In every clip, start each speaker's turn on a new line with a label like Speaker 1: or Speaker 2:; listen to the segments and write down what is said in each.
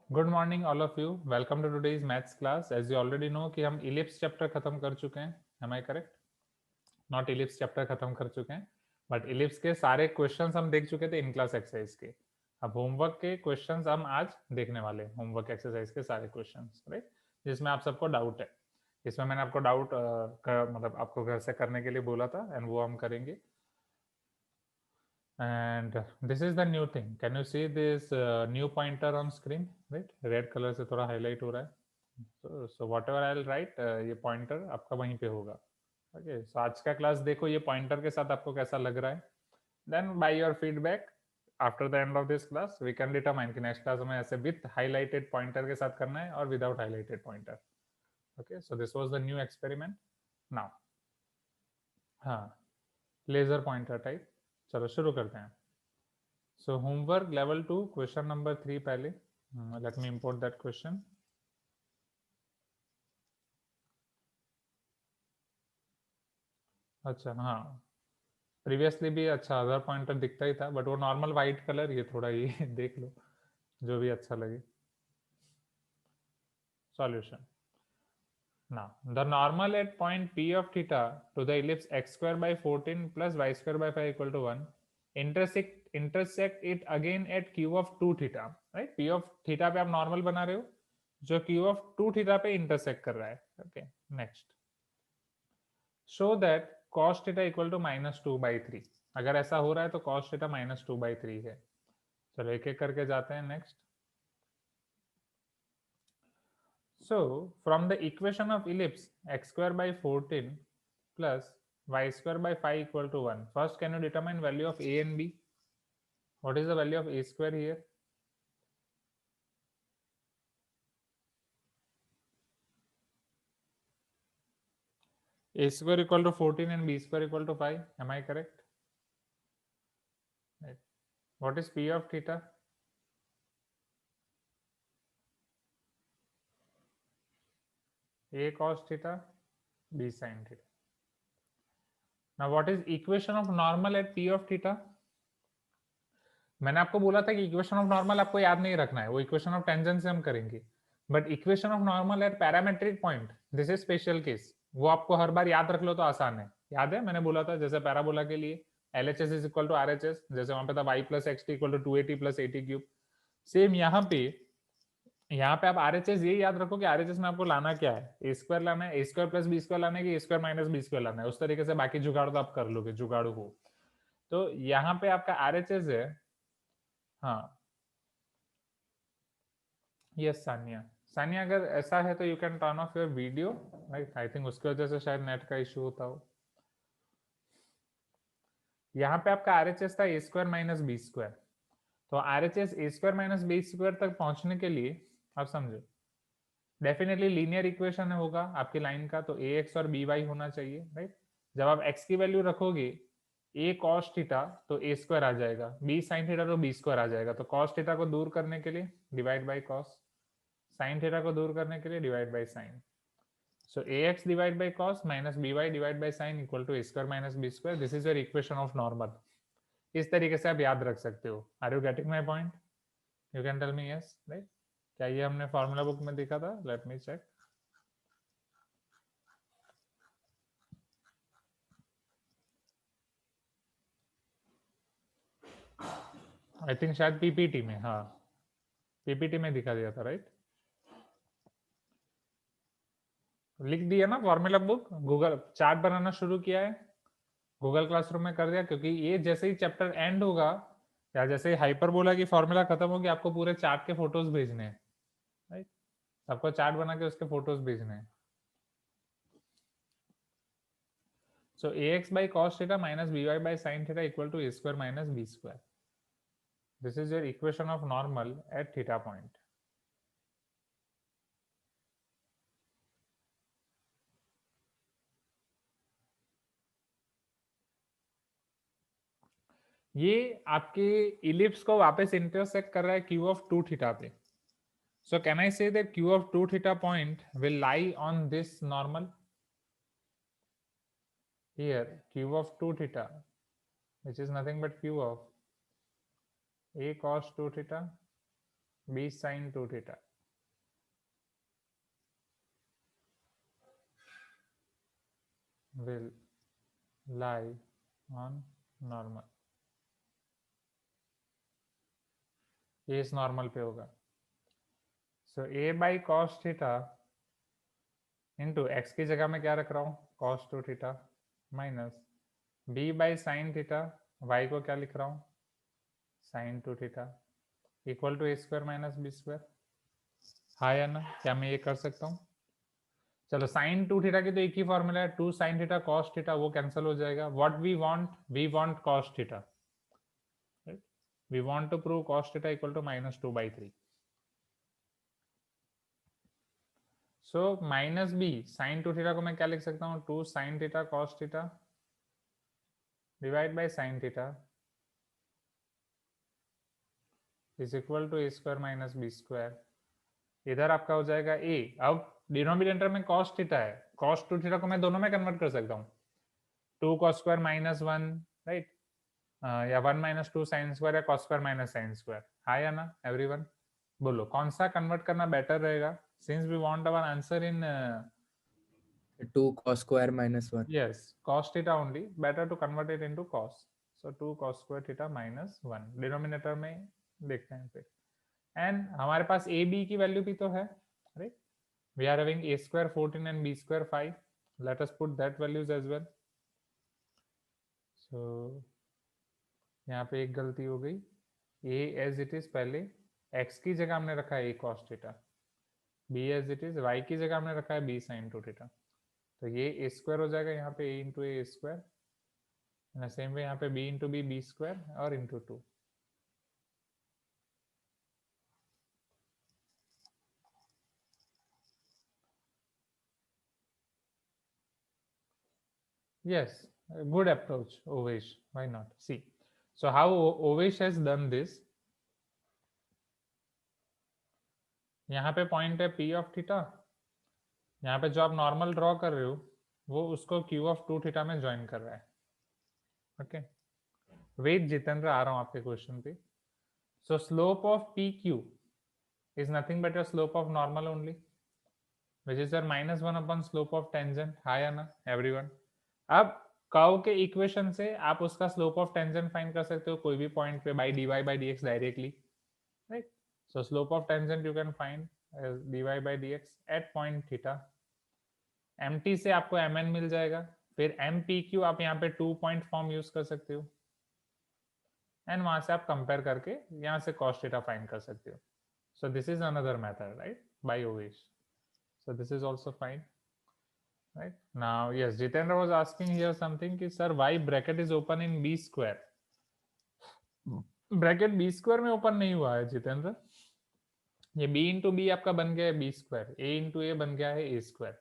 Speaker 1: Good morning all of you. Welcome to today's maths class. As you already know कि हम ellipse chapter खत्म कर चुके हैं। Am I correct? Not ellipse chapter खत्म कर चुके हैं, बट इलिप्स के सारे क्वेश्चंस हम देख चुके थे इन क्लास एक्सरसाइज के। अब होमवर्क के क्वेश्चंस हम आज देखने वाले हैं, होमवर्क एक्सरसाइज के सारे क्वेश्चंस, राइट, जिसमें आप सबको डाउट है। इसमें मैंने आपको डाउट मतलब आपको घर से करने के लिए बोला था, एंड वो हम करेंगे। And this is the new thing. Can you see this new pointer on screen? Right, red colour से थोड़ा हाईलाइट हो रहा है। so whatever I'll write, ये पॉइंटर आपका वहीं पे होगा। ओके, सो आज का क्लास देखो, ये पॉइंटर के साथ आपको कैसा लग रहा है। Then by your feedback after the end of this class we can determine कि नेक्स्ट क्लास में ऐसे विथ हाईलाइटेड पॉइंटर के साथ करना है और without highlighted pointer. Okay, so this was the new experiment. Now हाँ, लेजर पॉइंटर टाइप। चलो शुरू करते हैं। So homework level 2 question number 3 पहले। Let me import that question. अच्छा हाँ, प्रीवियसली भी अच्छा अदर पॉइंटर दिखता ही था, बट वो नॉर्मल वाइट कलर, ये थोड़ा ये देख लो जो भी अच्छा लगे। Solution. Now the normal at point P of theta to the ellipse x square by 14 plus y square by 5 equal to 1 intersect it again at q of 2 theta, right? P of theta पे आप normal बना रहे हो, जो q of 2 theta पे intersect कर रहा है। Okay, next. Show that cos theta equal to -2/3। अगर ऐसा हो रहा है तो cos थीटा -2/3 है। चलो एक एक करके जाते हैं। Next. So from the equation of ellipse x square by 14 plus y square by 5 equal to 1, first can you determine value of a and b? What is the value of a square here? A square equal to 14 and b square equal to 5. Am I correct? Right. What is p of theta? A cos theta, b sin theta. Now what is equation of normal at p of theta? मैंने आपको बोला था कि equation of normal आपको याद नहीं रखना है, वो इक्वेशन ऑफ टेंजेंट से हम करेंगे। But equation of normal eight parametric point, this is special case. वो आपको हर बार याद रख लो तो आसान है। याद है मैंने बोला था जैसे पैराबोला के लिए L H S is equal to R H S, जैसे वहां पे था y plus x t equal to 280 plus 80 cube. Same यहाँ पे आप आर एच एस ये याद रखो कि आर एच एस में आपको लाना क्या है, ए स्क्वायर लाना है, a square plus b square लाना है कि ए स्क्वायर माइनस बी स्क्वायर लाना है। उस तरीके से बाकी जुगाड़ तो आप कर लोगे, जुगाड़ू हो। तो यहाँ पे आपका आर एच एस है। हाँ, यस सानिया। सानिया अगर ऐसा है तो you can turn off your video, right. I think उसकी वजह से शायद नेट का इशू होता हो। यहाँ पे आपका आर एच एस था a square minus B square. तो R H S a square minus B square तक पहुंचने के लिए आप समझो, डेफिनेटली लीनियर इक्वेशन होगा आपकी लाइन का, तो ए एक्स और बी वाई होना चाहिए, राइट। जब आप एक्स की वैल्यू रखोगे ए कॉस थीटा तो ए स्क्वायर आ जाएगा, बी साइन थीटा तो बी स्क्वायर आ जाएगा। तो कॉस थीटा को दूर करने के लिए divide by cos, sine theta को दूर करने के लिए divide by sign. So ax divided by cos minus by divided by sin equal to a square minus b square. This is your equation of normal. इस तरीके से आप याद रख सकते हो। Are you getting my point? You can tell me yes, right. क्या ये हमने फॉर्मूला बुक में देखा था? Let me check. I think शायद पीपीटी में, हाँ पीपीटी में दिखा दिया था, राइट। लिख दिया ना फॉर्मूला बुक, गूगल चार्ट बनाना शुरू किया है, गूगल क्लासरूम में कर दिया। क्योंकि ये जैसे ही चैप्टर एंड होगा या जैसे ही हाइपरबोला की फॉर्मूला खत्म होगी, आपको पूरे चार्ट के फोटोज भेजने हैं, राइट। आपको चार्ट बना के उसके फोटोज भेजने हैं। So ax by cos theta minus by by sin theta equal to a square minus b square. This is your equation of normal at theta point. ये आपके इलिप्स को वापस इंटरसेक्ट कर रहा है q of 2 theta पे। So can I say that q of 2 theta point will lie on this normal? Here q of 2 theta, which is nothing but q of a cos 2 theta b sin 2 theta will lie on normal, ये इस normal पे होगा. So a by cos theta into x की जगह में क्या रख रहा हूँ cos 2 theta minus b by sine theta, y को क्या लिख रहा हूँ sine 2 theta equal to a square minus B square. हाँ या ना, क्या मैं ये कर सकता हूँ? चलो साइन 2 थीटा की तो एक ही फॉर्मूला है, 2 साइन थीटा कॉस थीटा, वो कैंसिल हो जाएगा. What we want cos theta, we want to prove cos theta equal to minus 2/3. So minus b sine 2 theta को मैं क्या लिख सकता हूँ 2 sine theta cos theta divide by sine theta is equal to A square minus B square. इधर आपका हो जाएगा a. अब डिनोमिनेटर में cos थीटा है, cos 2 थीटा को मैं दोनों में कन्वर्ट कर सकता हूँ 2 cos स्क्वायर माइनस 1 राइट, या 1 माइनस 2 साइन स्क्वायर या cos square minus sine square. हाँ या ना एवरीवन, बोलो कौन सा कन्वर्ट करना बेटर रहेगा since we want our answer in
Speaker 2: 2 cos square minus 1.
Speaker 1: yes cos theta only, better to convert it into cos. So 2 cos square theta minus 1 denominator में देखते हैं फिर. एंड हमारे पास ए बी की वैल्यू भी तो है right. We are having a square 14 and b square 5. Let us put that values as well. So यहाँ पे एक गलती हो गई, a as it is पहले x की जगह हमने रखा है a cos theta, b as it is y की जगह हमने रखा है b sin 2 थीटा. तो ये a स्क्वायर हो जाएगा यहाँ पे a into A square, same way यहाँ पे b इंटू बी स्क्वायर और into 2. Yes, a good approach, Ovesh. Why not? See, so how Ovesh has done this. यहाँ पे पॉइंट है P ऑफ थीटा, यहाँ पे जो आप नॉर्मल ड्रॉ कर रहे हो वो उसको Q ऑफ 2 थीटा में ज्वाइन कर रहा है. ओके, वेट जितेंद्र आ रहा हूँ आपके क्वेश्चन पे. सो slope of P Q is nothing but your slope of normal only which is your -1 upon slope of tangent. हाँ या ना एवरीवन. अब कर्व के इक्वेशन से आप उसका स्लोप ऑफ टेंजेंट फाइंड कर सकते हो कोई भी पॉइंट पे by dy by dx directly right. So slope of tangent you can find dy by dx at point theta. mt से आपको mn मिल जाएगा, फिर mpq आप यहाँ पे 2 पॉइंट फॉर्म यूज कर सकते हो एंड वहां से आप कंपेयर करके यहाँ से cos थीटा फाइंड कर सकते हो. So this is another method right by Ovesh. So this is also fine, right? Now, yes, Jitendra was asking here something कि sir why bracket is open in b square? Bracket b square में open नहीं हुआ है जितेंद्र, ये b into b आपका बन गया है b square, a into a बन गया है a square.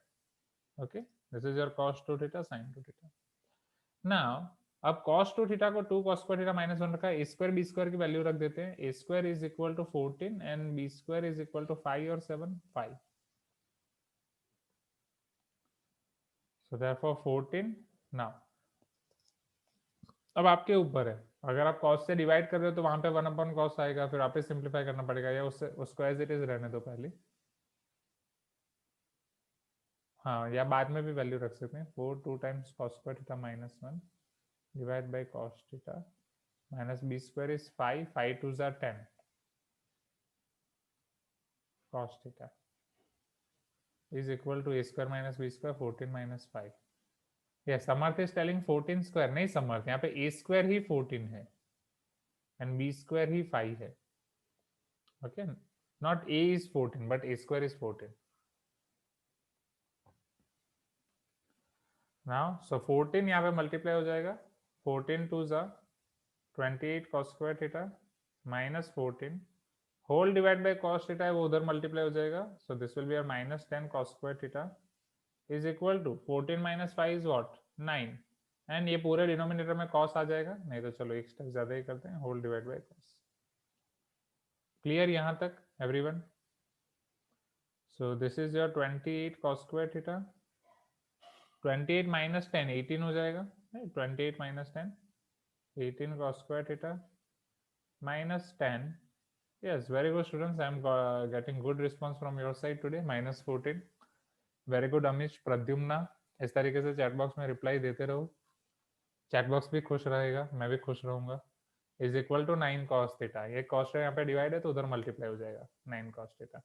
Speaker 1: Okay, this is your cos 2 theta sin 2 theta. Now, अब cos 2 theta को 2 cos square theta minus 1 रखा है, a square b square की वैल्यू रख देते हैं. a square is equal to 14 and b square is equal to 5 और 7 5. So therefore 14. Now अब आपके ऊपर है, अगर आप cos से डिवाइड कर रहे हो तो वहां पे 1 अपॉन cos आएगा, फिर आप सिंप्लीफाई करना पड़ेगा या उससे उसको एज इट इज रहने दो पहले. हाँ, या बाद में भी वैल्यू रख सकते हैं. 4 2 times cos square theta minus 1 divide by cos theta minus b square is 5 5 2 jar 10 cos theta is equal to a square minus b square 14 minus 5. Yes, Samarth is telling 14 square. नहीं समर्थ, यहाँ पे a square ही 14 है and b square ही 5 है. Okay, not a is 14 but a square is 14. Now, so 14 यहाँ पे multiply हो जाएगा, 14 2 जा 28 cos square theta minus 14 whole divide by cos theta है वो उधर multiply हो जाएगा. So this will be a minus 10 cos square theta is equal to 14 minus 5 is what 9 and ये पूरे डिनोमिनेटर में cos आ जाएगा, नहीं तो चलो एक स्टेप ज्यादा ही करते हैं, whole divide by cos. Clear यहाँ तक everyone? So this is your 28 cos square theta, 28 minus 10 18 हो जाएगा, 28 minus 10 18 cos square theta minus 10 Yes, very good students. I am getting good response from your side today. -14. Very good Amish, Pradyumna. इस तरीके से chat box में reply देते रहो. Chat box भी खुश रहेगा, मैं भी खुश रहूंगा. Is equal to 9 cos theta. ये cos यहाँ पे डिवाइड है तो उधर मल्टीप्लाई हो जाएगा 9 cos theta.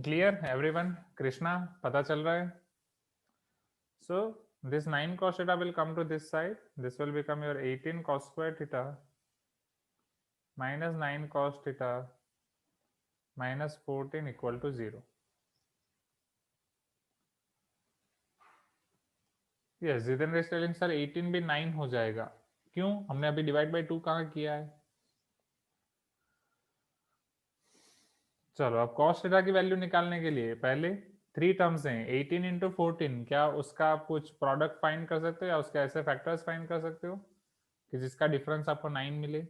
Speaker 1: Clear everyone? Krishna पता चल रहा है? So this 9 cos theta will come to this side. This will become your 18 cos square theta minus 9 cos theta minus 14 equal to 0. Yes, Jitendra is telling sir 18 भी 9 हो जाएगा. क्यों? हमने अभी डिवाइड बाई 2 कहाँ किया है? चलो अब cos थीटा की वैल्यू निकालने के लिए पहले 3 टर्म्स हैं 18 इंटू 14. क्या उसका आप कुछ प्रोडक्ट फाइंड कर सकते हो या उसके ऐसे फैक्टर्स फाइंड कर सकते हो कि जिसका डिफरेंस आपको 9 मिले?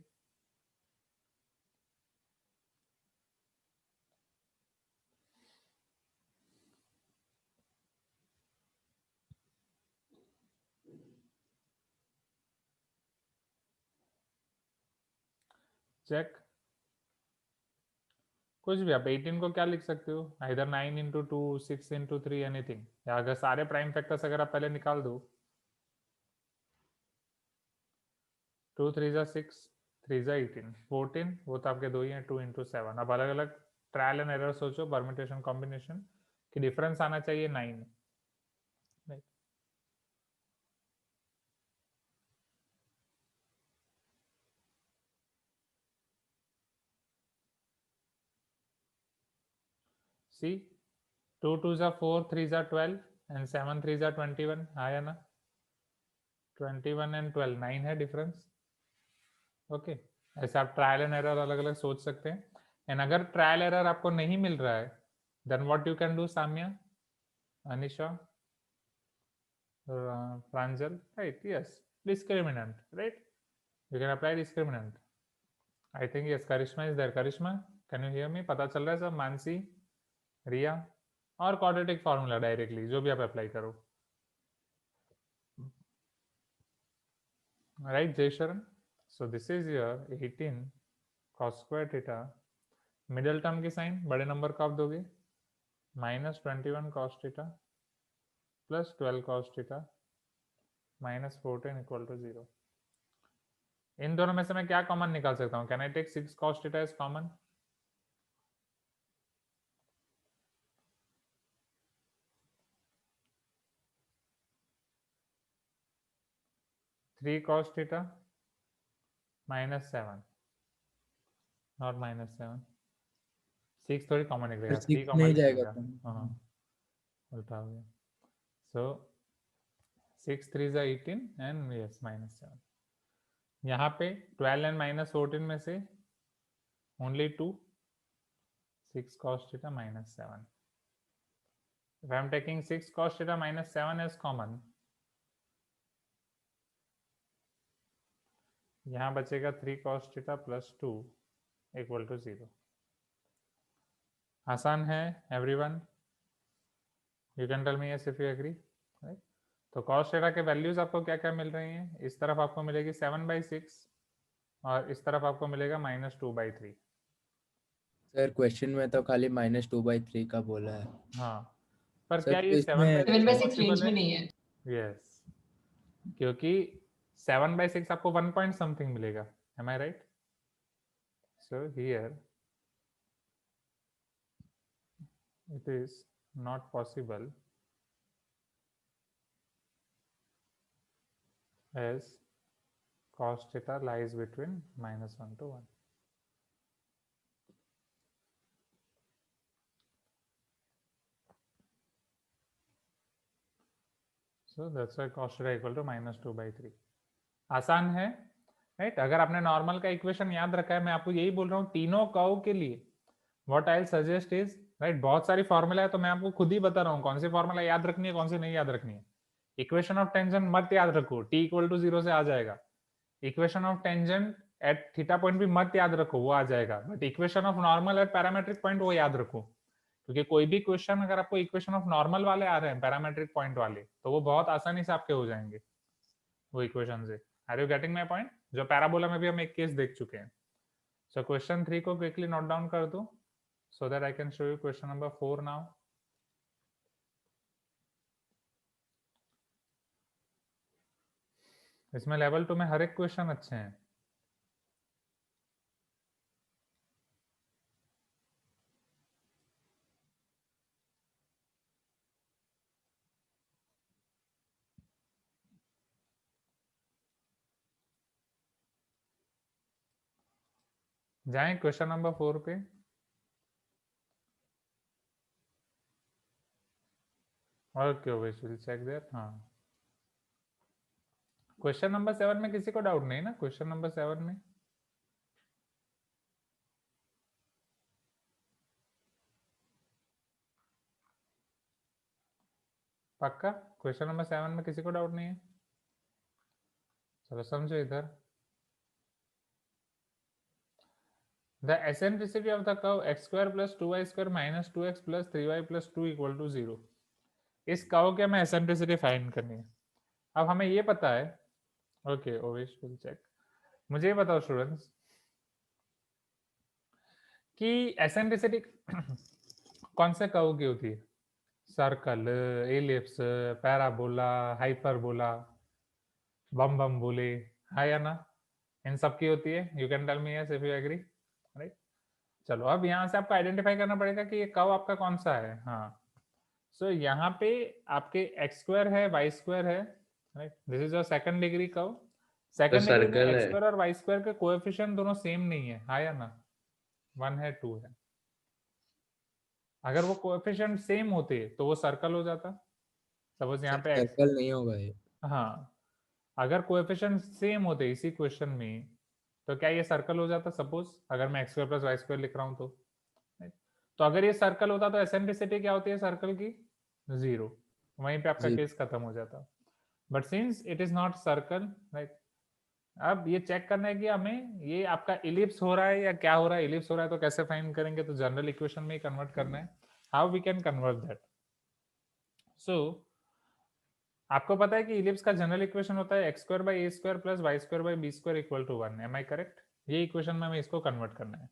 Speaker 1: चेक. कुछ भी आप 18 को क्या लिख सकते हो? इधर 9 इंटू 2, 6 इंटू 3, एनीथिंग. या अगर सारे प्राइम फैक्टर्स अगर आप पहले निकाल दो 2 3 जा 6, 3 जा 18, 14 वो तो आपके दो ही हैं 2 इंटू 7. अब अलग अलग ट्रायल एंड एरर सोचो, परम्यूटेशन कॉम्बिनेशन कि डिफरेंस आना चाहिए 9. सी 2 2 जा 4, 3 जा 12 एंड 7 3 जा 21. आया ना? 21 एंड 12 9 है डिफरेंस. ओके ऐसे आप ट्रायल एंड एरर अलग अलग सोच सकते हैं. एंड अगर ट्रायल एरर आपको नहीं मिल रहा है then what you can do, Samya, Anisha, Pranjal, right? Yes, discriminant, right? You can apply discriminant. I think yes, Karishma is there. Karishma, can you hear me? पता चल रहा है सब? मानसी, रिया, और quadratic formula directly जो भी आप अप्लाई करो. Right, Jay Sharan? So this is your 18 cos square theta. Middle term की साइन बड़े नंबर का आप दोगे -21 cos theta plus 12 cos theta minus 14 equal to 0. इन दोनों में से मैं क्या कॉमन निकाल सकता हूँ? Can I take 6 cos theta as common? Three cos theta -7 not -7. 6 थोड़ी कॉमन निकलेगा, 3 कॉमन
Speaker 2: नहीं जाएगा
Speaker 1: निकलेगा. हाँ उल्टा हो गया. सो 6 3 जा 18 एंड यस -7. यहाँ पे 12 एंड -14 में से only 2, 6 cos theta -7. If I am taking 6 cos theta -7 as common, यहाँ बचेगा 3 cos theta plus 2 equal to 0. आसान है everyone? You can tell me yes if you agree, right? तो cos theta के वैल्यूज आपको क्या क्या मिल रही हैं? इस तरफ आपको मिलेगी 7/6 और इस तरफ आपको मिलेगा -2/3.
Speaker 2: सर क्वेश्चन में तो खाली -2/3 का बोला है.
Speaker 1: हाँ पर
Speaker 2: सर
Speaker 1: क्या ये
Speaker 2: तो इसमें
Speaker 1: 7/6
Speaker 3: रेंज में नहीं है.
Speaker 1: यस क्योंकि 7/6 आपको 1 point something मिलेगा. Am I right? So here it is not possible as cos theta lies between -1 to 1. So that's why cos theta equal to -2/3. आसान है, राइट? अगर आपने नॉर्मल का इक्वेशन याद रखा है, मैं आपको यही बोल रहा हूँ तीनों कर्व के लिए what I suggest is, right, बहुत सारी फॉर्मूला है तो मैं आपको खुद ही बता रहा हूँ कौन सी फॉर्मूला याद रखनी है कौन सी नहीं याद रखनी है. इक्वेशन ऑफ टेंजेंट मत याद रखो, t इक्वल टू 0 से आ जाएगा. Equation of tangent at theta point भी मत याद रखो, वो आ जाएगा. But equation of normal eight parametric point वो याद रखो, क्योंकि कोई भी क्वेश्चन अगर आपको इक्वेशन ऑफ नॉर्मल वाले आ रहे हैं पैरामेट्रिक पॉइंट वाले तो वो बहुत आसानी से आपके हो जाएंगे वो इक्वेशन से. Are you getting my point? जो पैराबोला में भी हम एक केस देख चुके हैं. सो क्वेश्चन 3 को क्विकली नोट डाउन कर दूं so that I can show you question number 4 now. इसमें लेवल 2 में हर एक क्वेश्चन अच्छे हैं. जाएं क्वेश्चन नंबर 4 पे. Okay Ovesh will check that. हाँ, क्वेश्चन नंबर 7 में किसी को डाउट नहीं ना? क्वेश्चन नंबर 7 में पक्का? क्वेश्चन नंबर 7 में किसी को डाउट नहीं है? चलो समझो इधर. The eccentricity of the curve x square plus 2y square minus 2x plus 3y plus 2 equal to 0. इस कर्व के हमें एसेंट्रिसिटी फाइंड करनी है. अब हमें ये पता है. Okay Ovesh will check. मुझे ये बताओ स्टूडेंट्स कि एसेंट्रिसिटी कौन से कर्व की होती है? सर्कल, एलिप्स, पैराबोला, हाइपरबोला, बम बम बोले, हाँ या ना? इन सब की होती है. You can tell me yes if you agree, right? चलो अब यहाँ से आपको आइडेंटिफाई करना पड़ेगा कि ये कर्व आपका कौन सा है. हाँ, सो यहाँ पे आपके एक्स स्क्वायर है, वाई स्क्वायर है, right? This is your second degree curve. Second degree में
Speaker 2: सर्कल
Speaker 1: एक्स
Speaker 2: है.
Speaker 1: स्क्वायर और वाई स्क्वायर के कोएफिशिएंट दोनों सेम नहीं है, हाँ या ना? 1 है 2 है. अगर वो कोएफिशिएंट सेम होते तो वो सर्कल हो जाता. सपोज यहाँ पे एक्स,
Speaker 2: सर्कल नहीं होगा ये.
Speaker 1: हाँ, अगर कोएफिशिएंट सेम होते इसी क्वेश्चन में तो क्या ये सर्कल हो जाता? सपोज अगर मैं x square plus Y square लिख रहा हूँ तो अगर ये सर्कल होता तो एसेंट्रिसिटी क्या होती है सर्कल की? 0. वहीं पे आपका
Speaker 2: जी.
Speaker 1: केस खत्म हो जाता. But since it is not circle, right? अब ये चेक करना है कि हमें ये आपका इलिप्स हो रहा है या क्या हो रहा है. इलिप्स हो रहा है तो कैसे फाइंड करेंगे? तो जनरल इक्वेशन में ही कन्वर्ट करना है. How we can convert that? So आपको पता है कि इलिप्स का जनरल इक्वेशन होता है x square by A square plus Y square by B square equal to 1. Am I correct? ये इक्वेशन में हमें इसको कन्वर्ट करना है.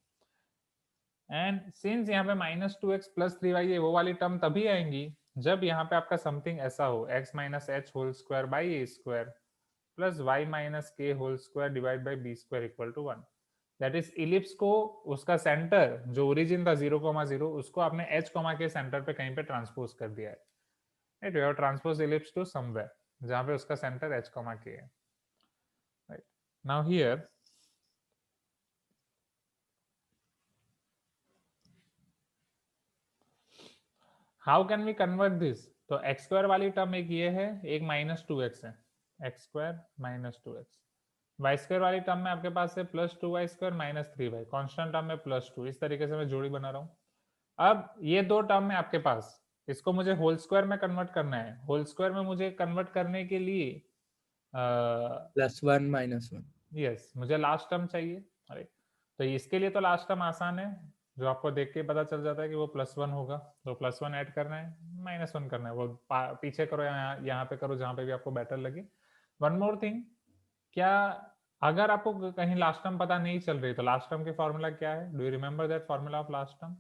Speaker 1: एंड सिंस यहाँ पे माइनस 2x प्लस 3y ये वो वाली टर्म तभी आएंगी जब यहाँ पे आपका समथिंग ऐसा हो, x minus H whole square by A square plus Y minus K whole square divide by B square equal to 1. That is ellipse को उसका सेंटर जो ओरिजिन था 0,0 उसको आपने h के सेंटर पे कहीं पे ट्रांसपोज कर दिया है, right? We have transpose ellipse to somewhere जहाँ पे उसका सेंटर h, k है, right? Now here how can we convert this? तो एक्स स्क्वायर वाली टर्म एक ये है, एक माइनस 2x है, x square minus 2x. Y square वाली टर्म में आपके पास है plus 2y square minus 3y. Constant term में प्लस 2. इस तरीके से मैं जोड़ी बना रहा हूँ. अब ये दो टर्म है आपके पास, इसको मुझे होल स्क्वायर में कन्वर्ट करना है. होल स्क्वायर में मुझे कन्वर्ट करने के लिए
Speaker 2: +1 -1.
Speaker 1: यस, मुझे लास्ट टर्म चाहिए, राइट? तो इसके लिए तो लास्ट टर्म आसान है, जो आपको देख के पता चल जाता है कि वो +1 होगा. तो +1 ऐड करना है, -1 करना है. वो पीछे करो या यहाँ पे करो, जहाँ पे भी आपको बेटर लगे. वन मोर थिंग, क्या अगर आपको कहीं लास्ट टर्म पता नहीं चल रही तो लास्ट टर्म की फॉर्मूला क्या है? Do you remember that formula of last term?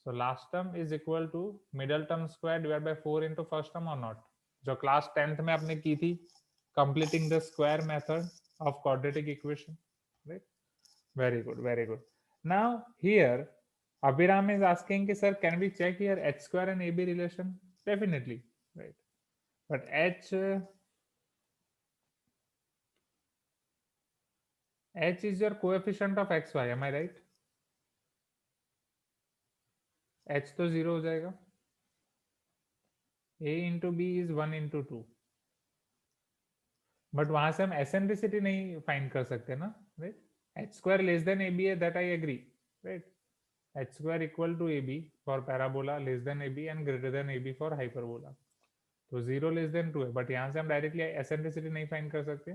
Speaker 1: So last term is equal to middle term square divide by 4 into first term और नॉट, जो क्लास 10th में आपने की थी, completing the square method of quadratic equation, right? Very good, very good. Now here Abhiram is asking ki sir can we check here h square and ab relation? Definitely, right? But h is your coefficient of xy, am I right? h तो 0 हो जाएगा. a into b is 1 into 2. But वहां से हम eccentricity नहीं find कर सकते ना, right? H square less than A B है, that I agree, right? H square equal to A B for parabola, less than A B and greater than A B for hyperbola. तो 0 less than 2 है, but यहाँ से हम directly eccentricity नहीं find कर सकते.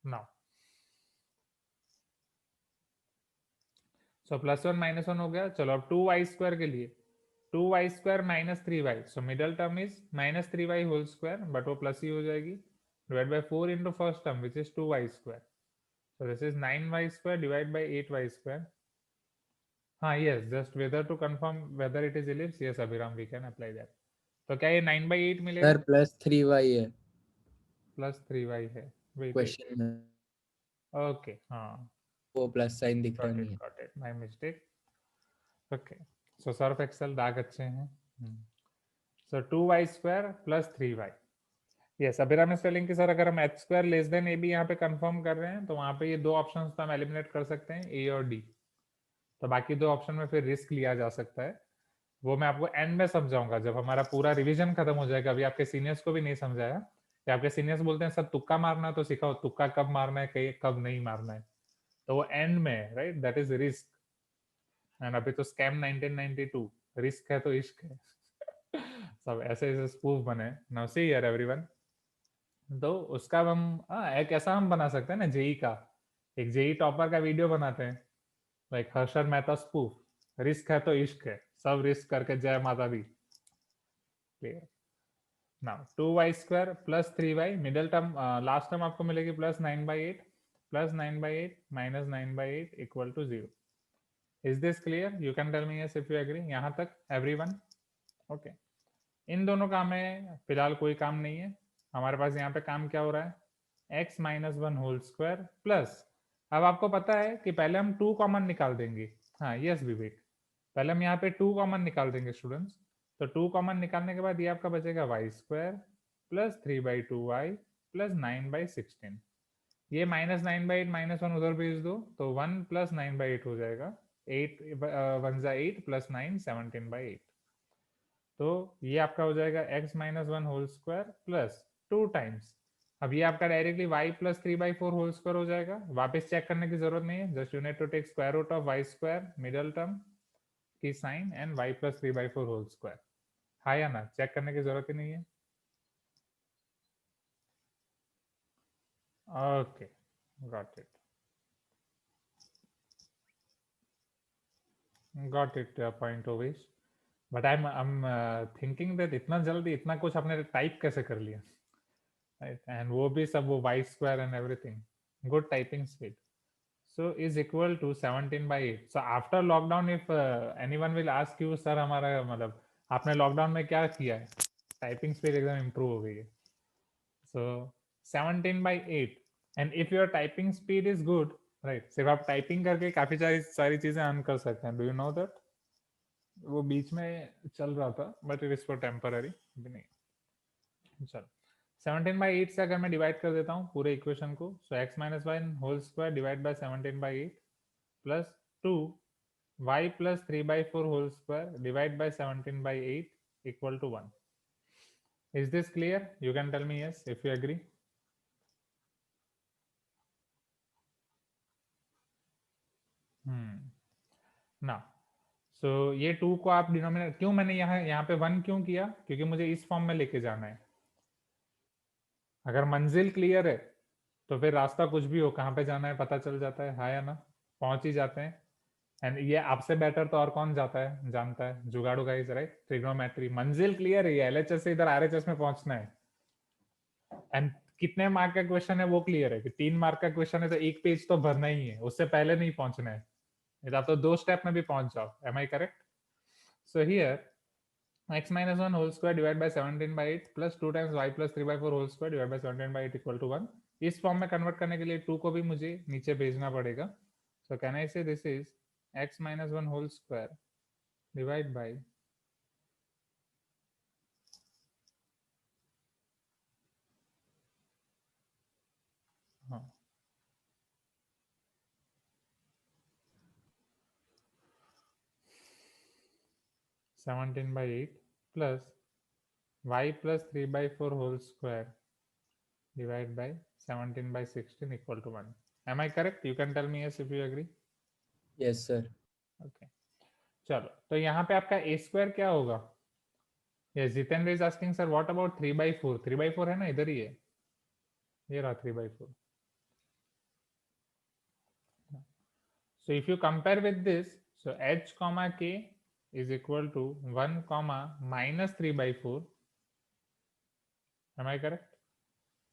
Speaker 1: Now so +1 -1 हो गया. चलो अब 2y स्क्वायर के लिए 2y square minus 3y. So middle term is minus 3y whole square, but वो प्लस ही हो जाएगी, divide by 4 into first term which is 2y square. So this is 9y square divided by 8y square. Yes, just whether to confirm whether it is ellipse. Yes, Abhiram, we can apply that. तो क्या ये 9/8 मिलेगा?
Speaker 2: Sir +3y है
Speaker 1: plus 3y है. Wait.
Speaker 2: Question में,
Speaker 1: Okay. हाँ.
Speaker 2: वो plus sign दिख रहा नहीं है.
Speaker 1: Got it. My mistake. Okay. So Surf Excel दाग अच्छे हैं. So 2y square plus 3y. Yes, Abhiram is telling कि सर अगर हम h square less than a भी यहाँ पे कंफर्म कर रहे हैं तो वहां पे ये दो ऑप्शंस तो हम एलिमिनेट कर सकते हैं, a और d. तो बाकी दो ऑप्शन में फिर रिस्क लिया जा सकता है. वो मैं आपको एंड में समझाऊंगा जब हमारा पूरा रिवीजन खत्म हो जाएगा. अभी आपके सीनियर्स को भी नहीं समझाया कि आपके सीनियर्स बोलते हैं सर तुक्का मारना, तो सिखाओ तुक्का कब मारना है, कब नहीं मारना है. तो वो एंड में, right, that is risk. And अभी तो स्कैम 1992, रिस्क है तो इश्क है. सब ऐसे ऐसे स्पूफ बने. नाउ सी हियर एवरीवन, तो उसका हम एक ऐसा हम बना सकते हैं ना जेई का, एक जेई टॉपर का वीडियो बनाते हैं, like Harshad Mehta spoof, risk है तो इश्क है, सब रिस्क करके जय माता दी. Clear. Now 2y square plus 3y, middle term last term आपको मिलेगी plus 9/8 plus 9/8 minus 9/8 equal to 0. Is this clear? You can tell me yes if you agree. यहाँ तक एवरीवन? ओके. इन दोनों का में फिलहाल कोई काम नहीं है. हमारे पास यहाँ पे काम क्या हो रहा है, x minus 1 whole square plus, अब आपको पता है कि पहले हम 2 कॉमन निकाल देंगे. हाँ यस विवेक, पहले हम यहाँ पे 2 कॉमन निकाल देंगे स्टूडेंट्स. तो 2 कॉमन निकालने के बाद ये आपका बचेगा y square plus 3/2y plus 9/16. ये माइनस 9/8 माइनस 1 उधर भेज दो तो 1 प्लस 9/8 हो जाएगा. 8 1 जा 8 प्लस 9 17/8. तो ये आपका हो जाएगा x minus 1 whole square plus 2 times, अब ये आपका directly y plus 3/4 whole square हो जाएगा. वापस चेक करने की जरूरत नहीं है, just you need to take square root of y square middle term की sign and y plus 3/4 whole square. हाँ या ना, चेक करने की जरूरत ही नहीं है. Okay, got it. Got it, point Ovesh. But I'm thinking that इतना जल्दी इतना कुछ आपने टाइप कैसे कर लिया, right? And वो भी सब वो y square and everything. Good typing speed. So is equal to 17/8. So after lockdown, if anyone will ask you, sir हमारा मतलब आपने लॉकडाउन में क्या किया है, टाइपिंग स्पीड एकदम इम्प्रूव हो गई है. So 17/8. And if your typing speed is good, right, सिर्फ आप टाइपिंग करके काफी सारी चीजें अर्न कर सकते हैं. Do you know that? वो बीच में चल रहा था but it is for temporary भी नहीं. चलो 17/8 से अगर मैं डिवाइड कर देता हूँ पूरे इक्वेशन को, so x minus 1 whole square divide by 17/8 plus 2 y plus 3/4 whole square divide by 17/8 equal to 1. Is this clear? You can tell me yes if you agree. ना सो ये 2 को आप डिनोमिनेटर, क्यों मैंने यहाँ पे 1 क्यों किया, क्योंकि मुझे इस फॉर्म में लेके जाना है. अगर मंजिल क्लियर है तो फिर रास्ता कुछ भी हो, कहाँ पे जाना है पता चल जाता है. हाँ या ना, पहुंच ही जाते हैं. एंड ये आपसे बेटर तो और कौन जानता है, जुगाड़ू गाइस, राइट. ट्रिग्नोमेट्री, मंजिल क्लियर है, एलएचएस से इधर आरएचएस में पहुंचना है. एंड कितने मार्क का क्वेश्चन है वो क्लियर है कि 3 मार्क का क्वेश्चन है तो एक पेज तो भरना ही है, उससे पहले नहीं पहुंचना है. आप तो 2 स्टेप में भी पहुंच जाओ. Am I correct? So here x minus 1 whole square divided by 17/8 plus 2 times y plus 3/4 whole square divided by 17/8 equal to 1. इस फॉर्म में कन्वर्ट करने के लिए 2 को भी मुझे नीचे भेजना पड़ेगा. सो कैन आई से this is x minus 1 whole square divide by हाँ 17/8 plus y plus 3/4 whole square divided by 17/16 equal to 1. Am I correct? You can tell me yes if you agree.
Speaker 2: Yes sir.
Speaker 1: Okay. चलो तो यहाँ पे आपका a square क्या होगा. Yes, Jitendra is asking, sir, what about 3/4? 3/4 है ना, इधर ही है, ये रहा 3/4. So if you compare with this, so h comma k is equal to 1 comma minus 3/4. Am I correct?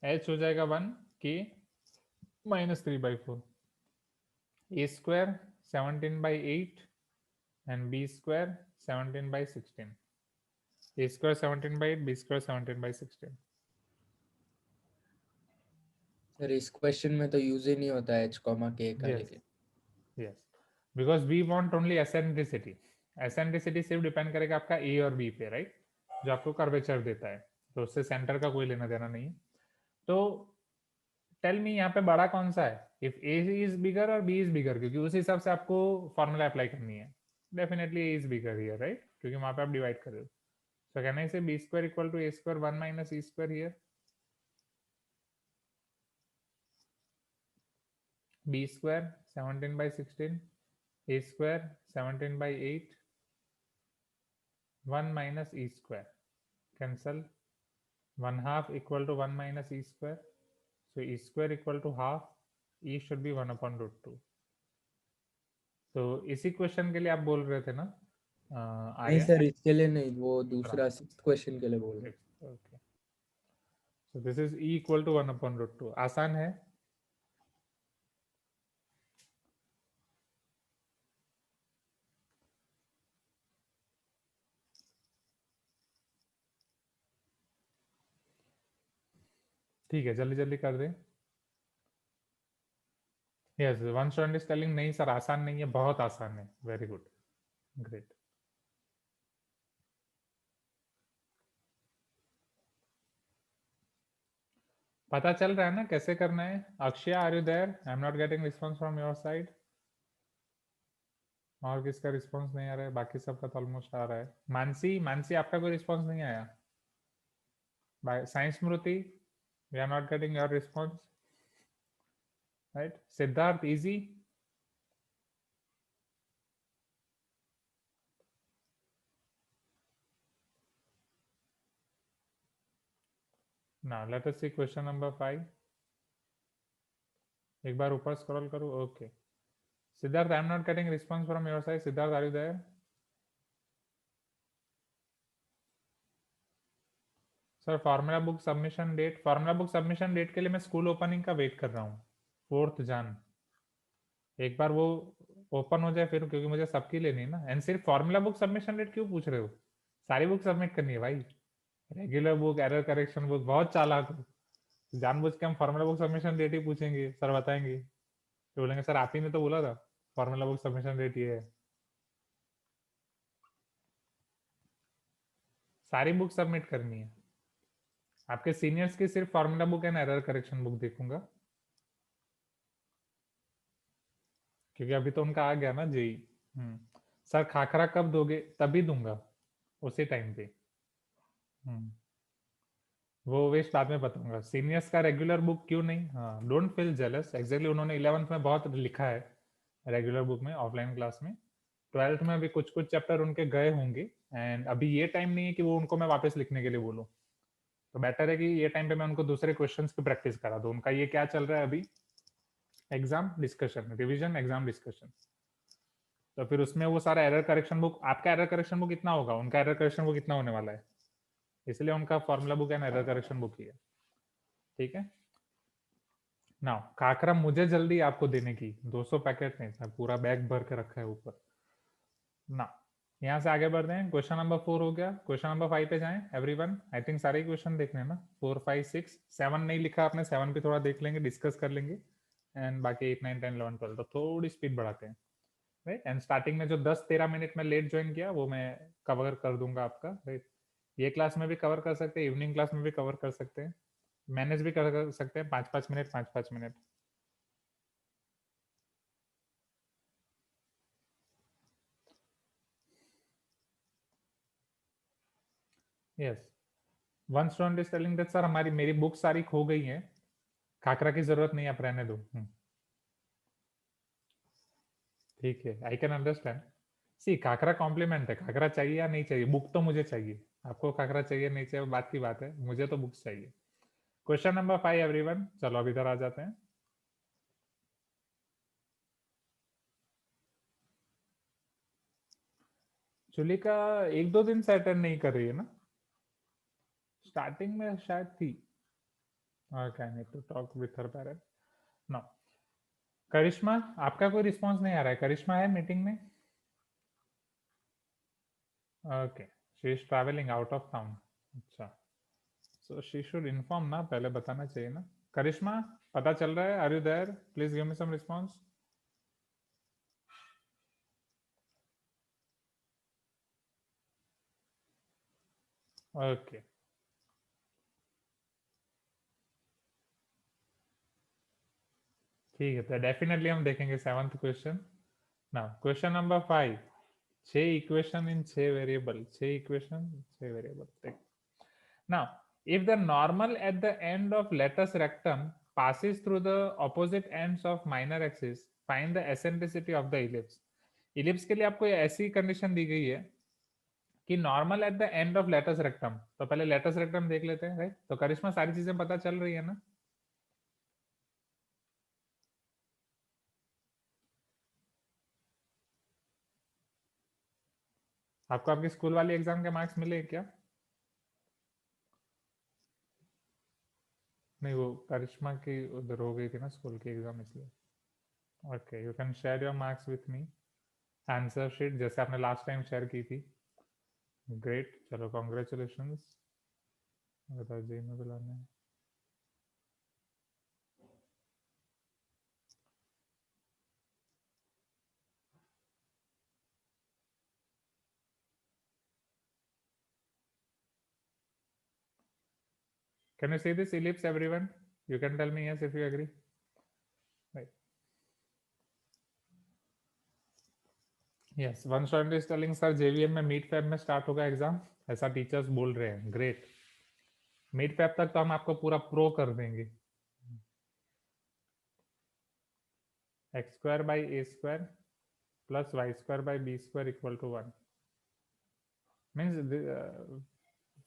Speaker 1: h हो जाएगा 1, k minus 3/4. a square 17 by 8 and b square 17 by 16. a square 17 by 8, b square 17 by 16.
Speaker 2: Sir इस question में तो use ही नहीं होता h comma k का,
Speaker 1: Yes.
Speaker 2: लेकिन
Speaker 1: Yes, because we want only eccentricity. eccentricity सिर्फ डिपेंड करेगा आपका a और b पे, राइट, जो आपको कर्वेचर देता है, तो उससे सेंटर का कोई लेना देना नहीं है. तो टेल मी यहाँ पे बड़ा कौन सा है, इफ a इज बिगर और b इज बिगर, क्योंकि उस हिसाब से आपको फॉर्मूला अप्लाई करनी है. Definitely a is bigger here, right, क्योंकि वहां पे आप डिवाइड कर रहे हो. So can I say b square equal to a square 1 minus e square here. b square 17 by 16, a square 17 by 8, 1 minus e square, cancel, 1 half equal to 1 minus e square, so e square equal to half, e should be 1 upon root 2. तो इसी question के लिए आप बोल रहे थे ना
Speaker 2: नहीं
Speaker 1: आर्यन?
Speaker 2: सर, इसके लिए नहीं, वो दूसरा 6th क्वेश्चन के लिए बोल रहे.
Speaker 1: Okay, so this is e equal to 1 upon root 2. आसान है. ठीक है, जल्दी जल्दी कर दें. Yes, one student is telling नहीं सर आसान नहीं है, बहुत आसान है. Very good, great. पता चल रहा है ना कैसे करना है? Akshay, are you there? I am not getting response from your side. और किसका रिस्पॉन्स नहीं आ रहा है? बाकी सबका तो ऑलमोस्ट आ रहा है. मानसी, मानसी आपका कोई रिस्पॉन्स नहीं आया? साइंस Smriti, we are not getting your response, right. Siddharth, easy. Now let us see question number 5. एक बार ऊपर स्क्रॉल करो. Okay, Siddharth, I am not getting response from your side. Siddharth, are you there? Sir formula book submission date, formula book submission date के लिए मैं school opening का wait कर रहा हूँ, 4th Jan. एक बार वो ओपन हो जाए फिर, क्योंकि मुझे सबकी लेनी है ना. एंड सिर्फ फार्मूला बुक सबमिशन डेट क्यों पूछ रहे हो? सारी बुक सबमिट करनी है भाई. Regular book, error correction book, बहुत चालाक हो. जानबूझ के हम फार्मूला बुक सबमिशन डेट ही पूछेंगे, सर बताएंगे तो बोलेंगे सर आप ही ने तो बोला था फार्मूला बुक सबमिशन डेट ये है. सारी बुक सबमिट करनी है. आपके सीनियर्स की सिर्फ formula book and error correction book देखूंगा, क्योंकि अभी तो उनका आ गया ना जेई. सर खाखरा कब दोगे? तभी दूंगा, उसी टाइम पे. वो वेस्ट बाद में बताऊंगा. सीनियर्स का रेगुलर बुक क्यों नहीं? हाँ, डोंट फील जेलस. एग्जैक्टली उन्होंने 11th में बहुत लिखा है रेगुलर बुक में, ऑफलाइन क्लास में. 12th में अभी कुछ कुछ चैप्टर उनके गए होंगे, एंड अभी ये टाइम नहीं है कि वो उनको मैं वापस लिखने के लिए बोलूँ. तो बेटर है कि ये टाइम पे मैं उनको दूसरे क्वेश्चंस की प्रैक्टिस करा दूं. उनका ये क्या चल रहा है अभी, exam discussion, revision exam discussion. तो फिर उसमें वो सारा एरर करेक्शन बुक, आपका एरर करेक्शन बुक कितना होगा, उनका एरर करेक्शन बुक कितना होने वाला है, इसलिए उनका formula book and error correction book ही है. ठीक है. नाउ खाकरा मुझे जल्दी आपको देने की, 200 पैकेट नहीं था, पूरा बैग भर के रखा है ऊपर ना. यहाँ से आगे बढ़ते हैं. क्वेश्चन नंबर 4 हो गया. क्वेश्चन नंबर 5 पे जाएं एवरीवन. आई थिंक सारे क्वेश्चन देखने हैं ना. 4, 5, 6, 7 नहीं लिखा आपने, 7 भी थोड़ा देख लेंगे, डिस्कस कर लेंगे. एंड बाकी 8, 9, 10, 11, 12 तो थोड़ी स्पीड बढ़ाते हैं, राइट. एंड स्टार्टिंग में जो 10-13 मिनट में लेट ज्वाइन किया वो मैं कवर कर दूंगा आपका, राइट. ये क्लास में भी कवर कर सकते हैं, इवनिंग क्लास में भी कवर कर सकते हैं, मैनेज भी कर सकते हैं. 5-5 minute, 5-5 minute. Yes, one student is telling that sir हमारी मेरी बुक सारी खो गई है, खाकरा की जरूरत नहीं, आप रहने दो. ठीक है, I can understand. See khakhra compliment है, खाकरा चाहिए या नहीं चाहिए, बुक तो मुझे चाहिए. आपको खाकरा चाहिए नहीं चाहिए बात की बात है, मुझे तो बुक्स चाहिए. Question number 5 everyone. चलो अब इधर आ जाते हैं. चुली का 1-2 दिन से अटेंड नहीं कर रही है ना, स्टार्टिंग में शायद थी. Okay, I need to talk with her parent. No. करिश्मा, आपका कोई रिस्पांस नहीं आ रहा है। करिश्मा है मीटिंग में? Okay, she is travelling out of town. अच्छा, सो शी शुड इन्फॉर्म ना, पहले बताना चाहिए ना। करिश्मा, पता चल रहा है? Are you there? Please give me some response. Okay, ठीक है, तो डेफिनेटली हम देखेंगे 7th question. Now question number 5। 6 equation in 6 variable. 6 equation 6 variable. देख, now if the normal at the end of latus rectum passes through the opposite ends of minor axis, find the eccentricity of the ellipse. Ellipse के लिए आपको ऐसी condition दी गई है कि normal at the end of latus rectum. तो पहले लेटस रेक्टम देख लेते हैं, राइट? तो करिश्मा, सारी चीजें पता चल रही है ना? आपको आपके स्कूल वाले एग्जाम के मार्क्स मिले क्या? नहीं, वो करिश्मा की उधर हो गई थी ना स्कूल की एग्जाम, इसलिए। Okay, you can share your marks with me. Answer sheet जैसे आपने लास्ट टाइम शेयर की थी। ग्रेट, चलो कॉन्ग्रेचुलेशंस। बताओ जी में बुलाना है। Can you see this ellipse, everyone? You can tell me yes if you agree. Right. Yes, one student is telling sir JVM में मीट फैब में स्टार्ट होगा एग्जाम, ऐसा टीचर्स बोल रहे हैं। ग्रेट, मीट फैब तक तो हम आपको पूरा प्रो कर देंगे। X square by A square plus Y square by B square equal to 1 means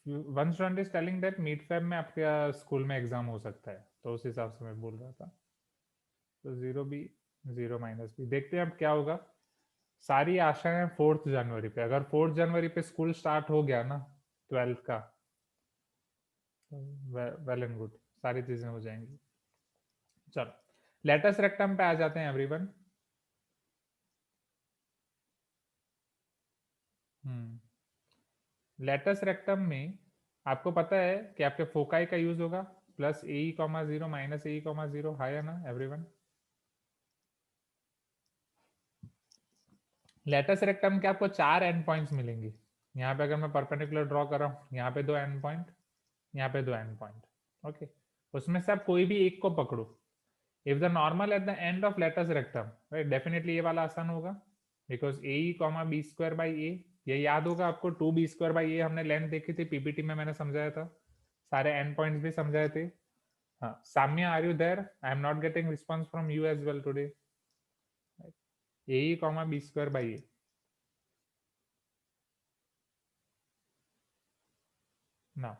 Speaker 1: one student is telling that मीट फैब में आपके स्कूल में एग्जाम हो सकता है, तो उस हिसाब से मैं बोल रहा था। तो 0 बी 0 माइनस बी, देखते हैं अब क्या होगा। सारी आशाएं 4 जनवरी पे, अगर 4 जनवरी पे स्कूल स्टार्ट हो गया ना 12th का, वेल एंड गुड, सारी चीजें हो जाएंगी। चलो लेटस रेक्टम पे आ जाते हैं एवरीवन। लेटस रेक्टम में आपको पता है कि आपके फोकाई का यूज होगा प्लस ए कॉमा 0 माइनस ए कॉमा 0, है ना एवरीवन? लेटस रेक्टम के आपको 4 एंड पॉइंट्स मिलेंगे। यहाँ पे अगर मैं परपेंडिकुलर ड्रॉ कर रहा हूँ, यहाँ पे 2 एंड पॉइंट, यहाँ पे 2 एंड पॉइंट। ओके, उसमें से आप कोई भी एक को पकड़ो। If the normal at the end of latus rectum, right, definitely ये वाला आसान होगा because A comma B square by A. ये याद होगा आपको, 2b स्क्वायर बाई ए हमने लेंथ देखी थी पीपीटी में, मैंने समझाया था, सारे एंड पॉइंट्स भी समझाए थे। हाँ, Samya, are you there? I am not getting response from you as well today. A comma B square by a. Now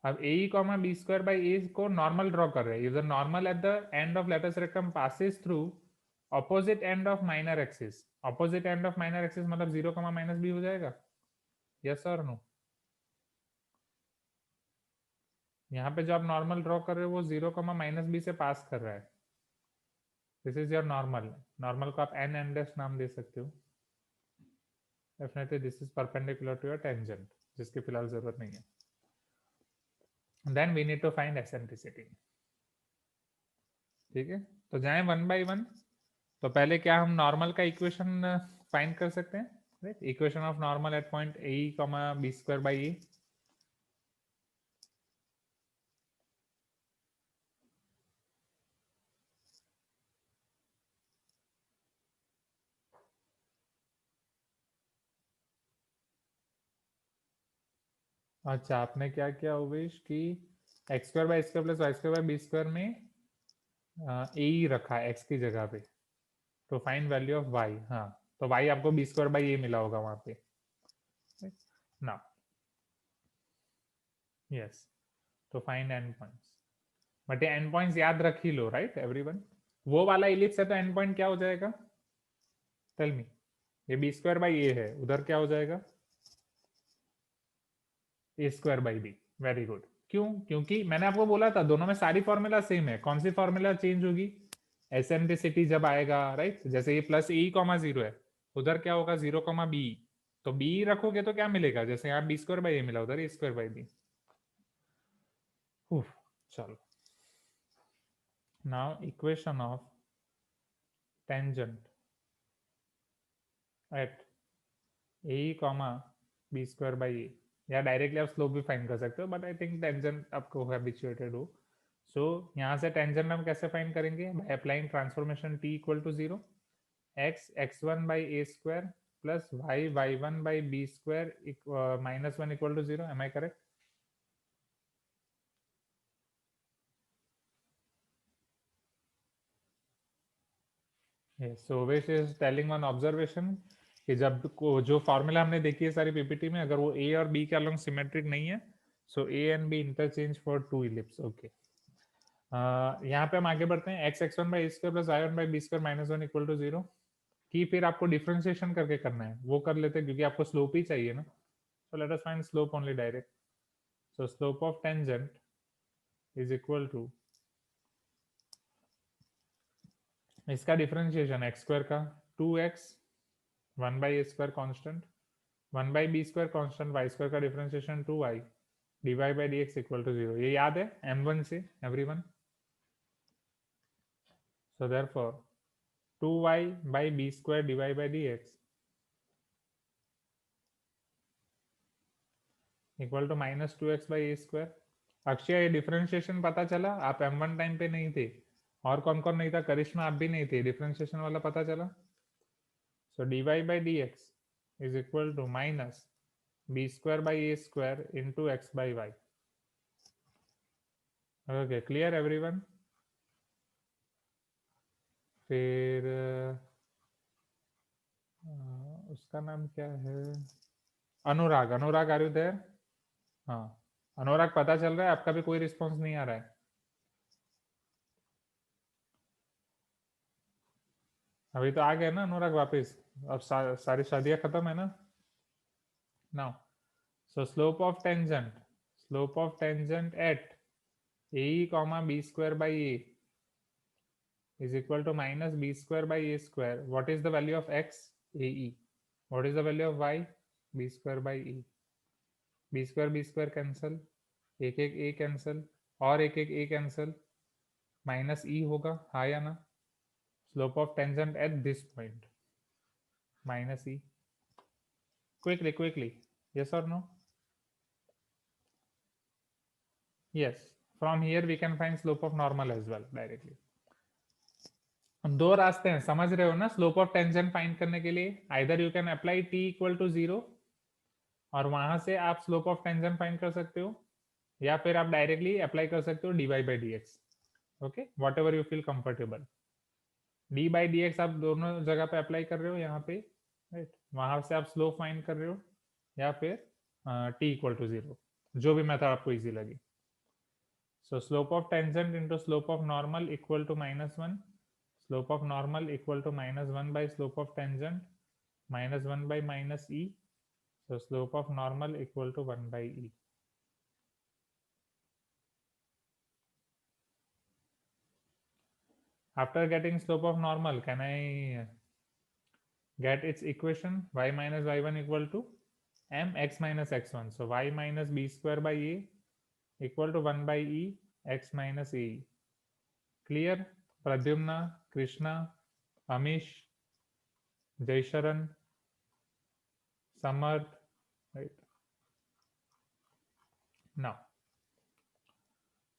Speaker 1: अब a comma B square by a को नॉर्मल ड्रॉ कर रहे हैं। If the normal at the end of latus rectum passes through opposite end of minor axis. Opposite end of minor axis मतलब 0 comma minus B हो जाएगा, yes और no? यहाँ पे जो आप नॉर्मल ड्रॉ कर रहे हो वो 0 कॉमा माइनस बी से पास कर रहा है। This is your normal. Normal को आप एन एन डैश नाम दे सकते हो। Definitely this is perpendicular to your tangent, जिसकी फिलहाल जरूरत नहीं है। Then we need to find eccentricity. ठीक है, तो जाएं वन बाय वन। तो पहले क्या हम नॉर्मल का इक्वेशन फाइंड कर सकते हैं, right? Equation of normal at point A comma B square by A. अच्छा, आपने क्या किया उवेश कि X square by square plus Y square by B square में ए ही रखा है एक्स की जगह पे, तो फाइंड वैल्यू ऑफ वाई। हाँ, तो वाई आपको बी स्क्वायर बाई ए मिला होगा वहां पे ना। यस, तो फाइंड एंड पॉइंट्स। बट ये एंड पॉइंट्स याद रख ही लो, राइट एवरीवन? वो वाला इलिप्स है तो एंड पॉइंट क्या हो जाएगा? Tell me. ये बी स्क्वायर बाई ए है, उधर क्या हो जाएगा? ए square by B. Very good. क्यों? क्योंकि मैंने आपको बोला था दोनों में सारी फॉर्मूला सेम है। कौन सी फॉर्मूला चेंज होगी? एसेंट्रिसिटी जब आएगा, राइट, जैसे ये प्लस ए कॉमा 0 है, उधर क्या होगा 0 कॉमा बी, तो बी रखोगे तो क्या मिलेगा, जैसे यहाँ बी स्क्वायर बाई ए मिला, उधर ए स्क्वायर बाई बी। चलो, now equation of tangent at A comma B square by A, या डायरेक्टली आप स्लोप भी फाइंड कर सकते हो, बट आई थिंक टेंजेंट आपको हैबिचुएटेड हो। सो यहाँ से टेंजेंट हम कैसे फाइंड करेंगे, by applying transformation t equal to 0, x x1 by A square plus y y1 by B square minus 1 equal to 0। Am I correct? So which is telling one observation कि जब जो formula हमने देखी है सारी PPT में, अगर वो ए और बी के अलोंग सिमेट्रिक नहीं है, so A and B interchange for two ellipse. Okay, यहाँ पे हम आगे बढ़ते हैं। X X one by A square plus Y one by B square minus 1 equal to 0 की फिर आपको डिफरेंशिएशन करके करना है, वो कर लेते हैं क्योंकि आपको स्लोप ही चाहिए ना। So let us find slope only direct. So slope of tangent is equal to इसका डिफरेंशिएशन एक्स स्क्वायर का 2x 1 by A square constant 1 by B square constant Y square का differentiation 2y dy by dx equal to 0। ये याद है m1 से everyone? So therefore 2y by B square dy by dx equal to minus 2x by A square. Akshay, ये differentiation पता चला? आप m1 time पे नहीं थे, और कौन कौन नहीं था? करिश्मा आप भी नहीं थे, डिफरेंशिएशन वाला पता चला? So dy by dx is equal to minus B square by A square into x by y. Okay, clear everyone? फिर उसका नाम क्या है, Anurag. Anurag are you there? हाँ, अनुराग पता चल रहा है? आपका भी कोई रिस्पॉन्स नहीं आ रहा है अभी? तो आ गए ना अनुराग वापस? अब सारी शादियां खत्म है ना? Now so slope of tangent at A comma B square by a is equal to minus b square by a square. What is the value of x? ae. What is the value of y? b square by e. b square cancel, एक एक a cancel, और एक एक a cancel, minus e होगा, हाँ या ना? Slope of tangent at this point minus e. Quickly, yes or no? Yes, from here we can find slope of normal as well directly. दो रास्ते हैं, समझ रहे हो ना? स्लोप ऑफ टेंजेंट फाइंड करने के लिए either you can apply t equal to 0 और वहां से आप स्लोप ऑफ टेंजेंट फाइंड कर सकते हो, या फिर आप डायरेक्टली अप्लाई कर सकते हो dy by dx। Okay, what ever you feel comfortable. D by d x आप दोनों जगह पे अप्लाई कर रहे हो यहाँ पे, राइट, वहां से आप स्लोप फाइंड कर रहे हो, या फिर t इक्वल टू 0, जो भी मेथड आपको इजी लगे। So slope of tangent into slope of normal equal to -1, slope of normal equal to -1 by slope of tangent -1 by minus e। So slope of normal equal to 1 by e. After getting slope of normal, can I get its equation? Y minus y1 equal to mx minus x1. So y minus b square by a equal to 1 by e x minus a. Clear? Pradyumna, Krishna, Amish, Jaisharan, Samarth, right? Now,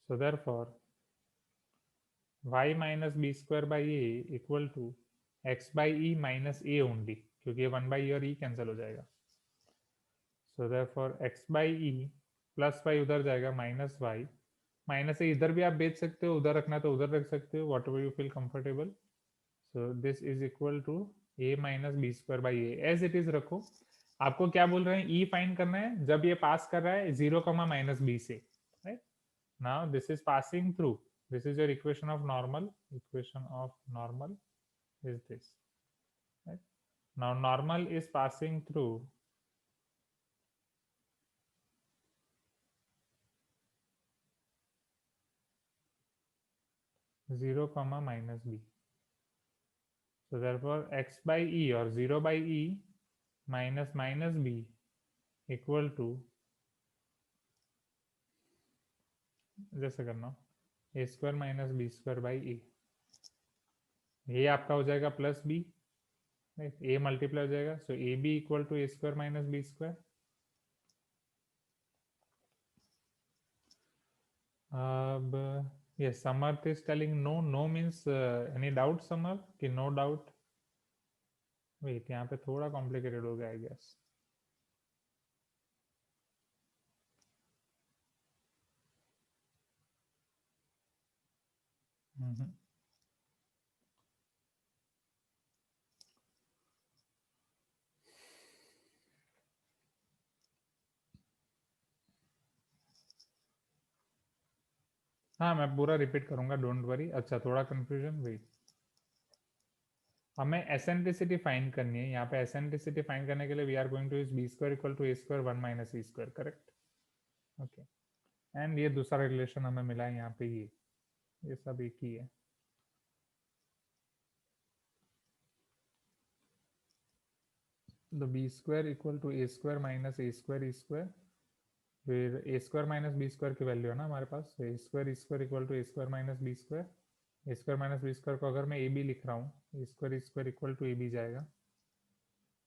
Speaker 1: so therefore y minus b square by a equal to x by e minus a only, क्योंकि 1 by e और e cancel हो जाएगा। So therefore x by e plus y उधर जाएगा minus y, minus ए इधर भी आप बेच सकते हो, उधर रखना तो उधर रख सकते हो, whatever you feel comfortable. So this is equal to a minus B square by a, as it is रखो। आपको क्या बोल रहे हैं, e फाइंड करना है जब ये पास कर रहा है 0 माइनस बी से, right? Now this is passing through, this is your equation of normal is this, right? Now normal is passing through 0 minus b, So therefore x by e or 0 by e minus minus b equal to, जैसे करना A square minus B square by A, ये आपका हो जाएगा plus B, ए multiply हो जाएगा, so A B equal to A square minus B square. अब yes, Samarth is telling no. No means any doubt, Samarth? कि no doubt? Wait, यहाँ पे थोड़ा complicated हो गया I guess. हाँ मैं पूरा रिपीट करूंगा, डोंट वरी. अच्छा थोड़ा कंफ्यूजन, वेट. हमें एसेंट्रिसिटी फाइंड करनी है. यहाँ पे एसेंट्रिसिटी फाइंड करने के लिए we are going to use b square equal to A square 1 minus e square, correct? Okay. And ये दूसरा रिलेशन हमें मिला है यहाँ पे, ये सब एक ही है. तो b square equal to A square minus a square e square, फिर a square minus B square की वैल्यू है ना हमारे पास, a square equal to A square minus B square. A square minus B square को अगर मैं a b लिख रहा हूँ, a square equal to A b जाएगा.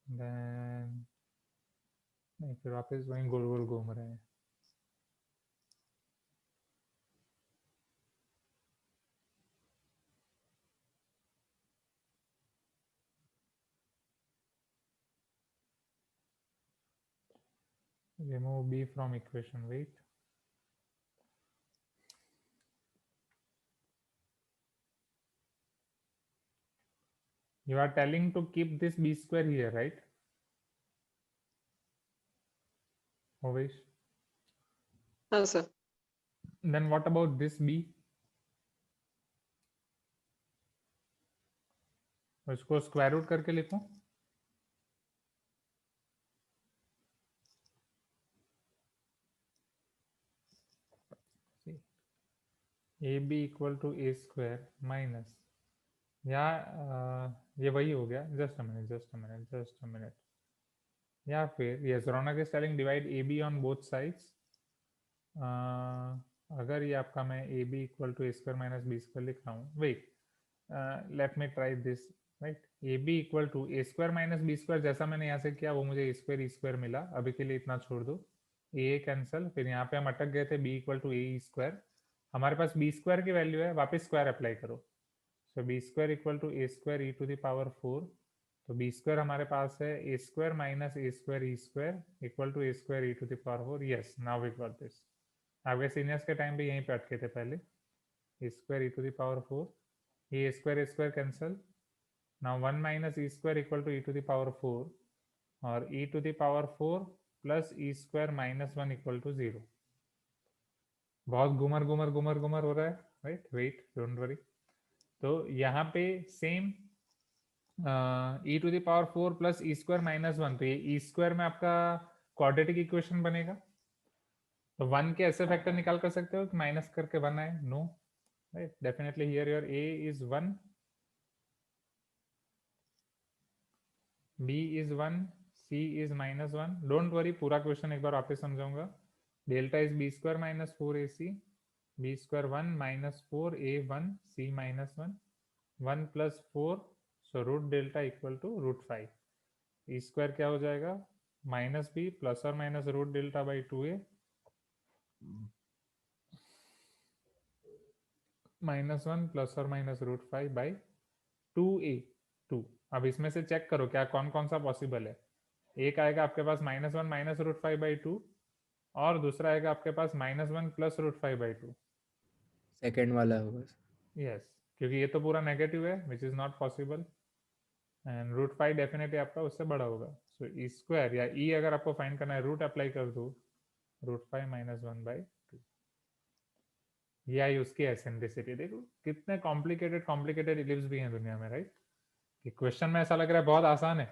Speaker 1: देन नहीं, फिर वापस वहीं गोल गोल घूम रहे हैं. Remove b from equation, wait. You are telling to keep this b square here, right? Ovesh?
Speaker 3: हाँ सर.
Speaker 1: Then what about this b? इसको स्क्वायर रूट करके लिखूं. A B equal to A square minus, या ये वही हो गया. Just a minute. या फिर yes, Raunak is telling divide a b on both sides. अगर ये आपका मैं a B equal to A square minus B square लिख रहा हूँ, wait, let me try this, right. A B equal to A square minus B square, जैसा मैंने यहाँ से किया वो मुझे ए स्क्वायर मिला. अभी के लिए इतना छोड़ दो, ए कैंसल. फिर यहाँ पे हम अटक गए थे b equal to A square. हमारे पास बी स्क्वायर की वैल्यू है, वापस स्क्वायर अप्लाई करो. So b square equal to A square e to the power 4. तो बी स्क्वायर हमारे पास है a square minus a square e square equal to A square e to the power 4. Yes, now we got this. आपके seniors के time पे यहीं पे अटके थे पहले. ए square e to the power 4, ये square cancel. Now 1 minus e square equal to e to the power 4 और e to the power 4 plus e square minus 1 equal to 0. बहुत घुमर हो रहा है, राइट? Wait, don't worry. तो यहाँ पे same e to the power 4 plus e square minus 1, तो ये ई स्क्वायर में आपका क्वाड्रेटिक इक्वेशन बनेगा. तो 1 के ऐसे फैक्टर निकाल कर सकते हो कि माइनस करके 1 आए? No, right. Definitely here your a is 1, b is 1, c is minus 1. Don't worry, पूरा क्वेश्चन एक बार वापस समझाऊंगा. Delta is b square minus 4 a c, b square 1 minus 4 a 1 c minus 1, 1 plus 4, so root delta equal to root 5. E square क्या हो जाएगा? Minus b plus और minus root delta by 2a minus 1 plus और minus root 5 by 2a2. अब इसमें से check करो क्या कौन कौन सा पॉसिबल है. एक आएगा आपके पास माइनस 1 माइनस रूट 5 बाई 2 और दूसरा आएगा आपके पास minus 1 plus root 5 by 2.
Speaker 2: Second वाला होगा.
Speaker 1: यस, क्योंकि ये तो पूरा नेगेटिव है which is not possible, and root 5 definitely आपका उससे बड़ा होगा. सो ई स्क्वायर या ई अगर आपको फाइंड करना है, रूट अप्लाई कर दो, रूट 5 माइनस 1 बाई 2. ये आई उसकी एसेंट्रिसिटी. देखो कितने कॉम्प्लिकेटेड इलिप्स भी हैं दुनिया में, राइट? कि क्वेश्चन में ऐसा लग रहा है बहुत आसान है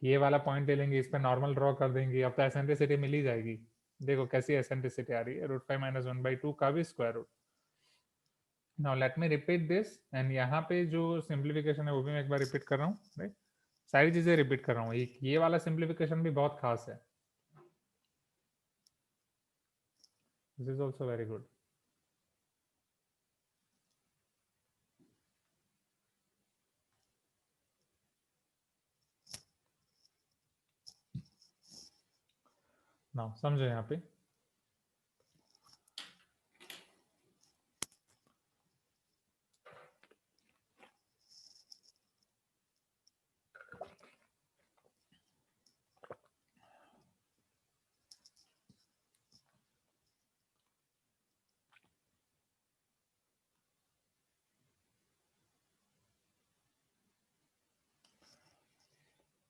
Speaker 1: कि ये वाला पॉइंट ले लेंगे, इस पर नॉर्मल ड्रॉ कर देंगे, अब तो एसेंट्रिसिटी मिल ही जाएगी. देखो कैसी एसेंट्रिसिटी आ रही है, रूट 5 माइनस 1 बाई 2 का भी square root. Now let me repeat this, and यहाँ पे जो सिंप्लीफिकेशन है वो भी मैं एक बार रिपीट कर रहा हूँ, राइट? सारी चीजें रिपीट कर रहा हूँ, ये वाला सिंप्लीफिकेशन भी बहुत खास है, this is also very good. Now समझो यहाँ पे,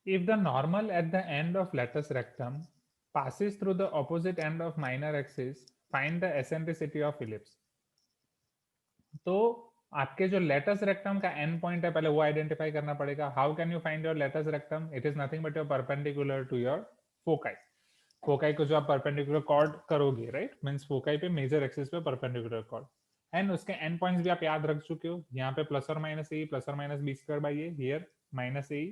Speaker 1: if the normal at the end of lattice rectum passes through the opposite end of minor axis, find the eccentricity of ellipse. तो आपके जो लेटस रेक्टम का एंड पॉइंट है पहले वो आइडेंटिफाई करना पड़ेगा. How can you find your latus rectum? It is nothing but your perpendicular to your foci. Foci को जो आप परपेंडिकुलर कॉर्ड करोगे, राइट, मींस फोकाई पे मेजर एक्सिस पे परपेंडिकुलर कॉर्ड, एंड उसके एंड पॉइंट्स भी आप याद रख चुके हो. यहाँ पे प्लस और माइनस ए प्लस और minus B square by a, here minus a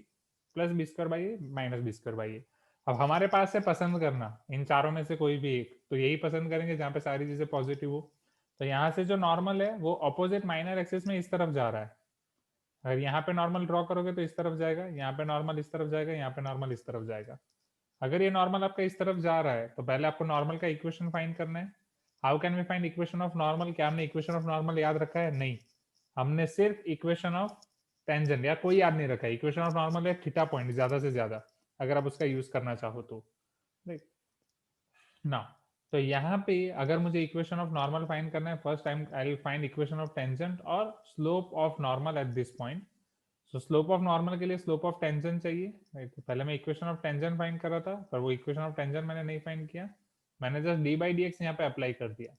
Speaker 1: plus b square by a minus B square by a. अब हमारे पास है पसंद करना इन चारों में से कोई भी एक, तो यही पसंद करेंगे जहाँ पे सारी चीजें पॉजिटिव हो. तो यहाँ से जो नॉर्मल है वो अपोजिट माइनर एक्सिस में इस तरफ जा रहा है. अगर यहाँ पे नॉर्मल ड्रॉ करोगे तो इस तरफ जाएगा, यहाँ पे नॉर्मल इस तरफ जाएगा, यहाँ पे नॉर्मल इस तरफ जाएगा. अगर ये नॉर्मल आपका इस तरफ जा रहा है तो पहले आपको नॉर्मल का इक्वेशन फाइंड करना है. How can we find equation of normal? क्या हमने इक्वेशन ऑफ नॉर्मल याद रखा है? नहीं, हमने सिर्फ इक्वेशन ऑफ टेंजेंट या कोई याद नहीं रखा है. इक्वेशन ऑफ नॉर्मल है थीटा पॉइंट ज्यादा से ज्यादा, अगर आप उसका यूज करना चाहो तो. ना तो यहाँ पे अगर मुझे इक्वेशन ऑफ नॉर्मल फाइंड करना है, first time I will find equation of tangent और slope of normal at this point. So slope of normal के लिए स्लोप ऑफ टेंजेंट चाहिए, राइट? तो पहले मैं इक्वेशन ऑफ टेंजेंट फाइंड कर रहा था, पर वो इक्वेशन ऑफ टेंजेंट मैंने नहीं फाइंड किया, मैंने just D by d x यहाँ पे अप्लाई कर दिया.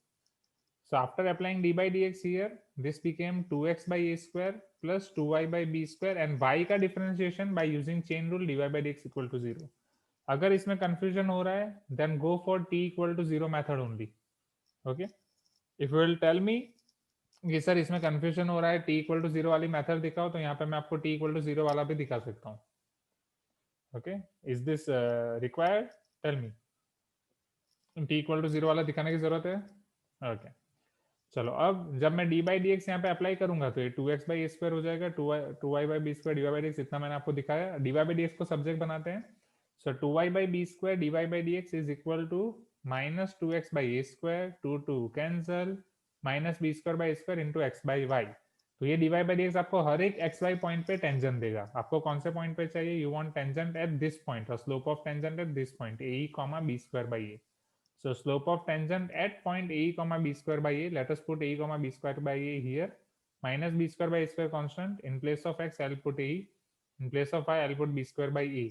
Speaker 1: So after applying d by dx here, this became 2x by a square plus 2y by b square, and y का differentiation by using chain rule dy by dx equal to 0. अगर इसमें confusion हो रहा है, then go for t equal to 0 method only. Okay? If you will tell me कि sir इसमें confusion हो रहा है, t equal to 0 वाली method दिखाओ, तो यहाँ पे मैं आपको t equal to 0 वाला भी दिखा सकता हूँ. Okay? Is this required? Tell me. t equal to 0 वाला दिखाने की जरूरत है? Okay. चलो अब जब मैं डी बाई डी एक्स यहाँ पे अप्लाई करूंगा तो ये 2x बाई ए स्क्वायर हो जाएगा, 2y by B square d by d x, इतना मैंने आपको दिखाया. D y by d x को सब्जेक्ट बनाते हैं. So 2y by B square d y by d x is equal to minus 2x by A square, 2 cancel, minus B square by square into x by y. तो ये d y by d x आपको हर एक x y point पे tangent देगा. आपको कौन से पॉइंट पे चाहिए? You want tangent at this point और slope of tangent at this point, A comma B square by a. So slope of tangent at point AE comma B square by A, let us put AE comma B square by A here, minus B square by A square constant. In place of X, I'll put AE. In place of Y, I'll put B square by A.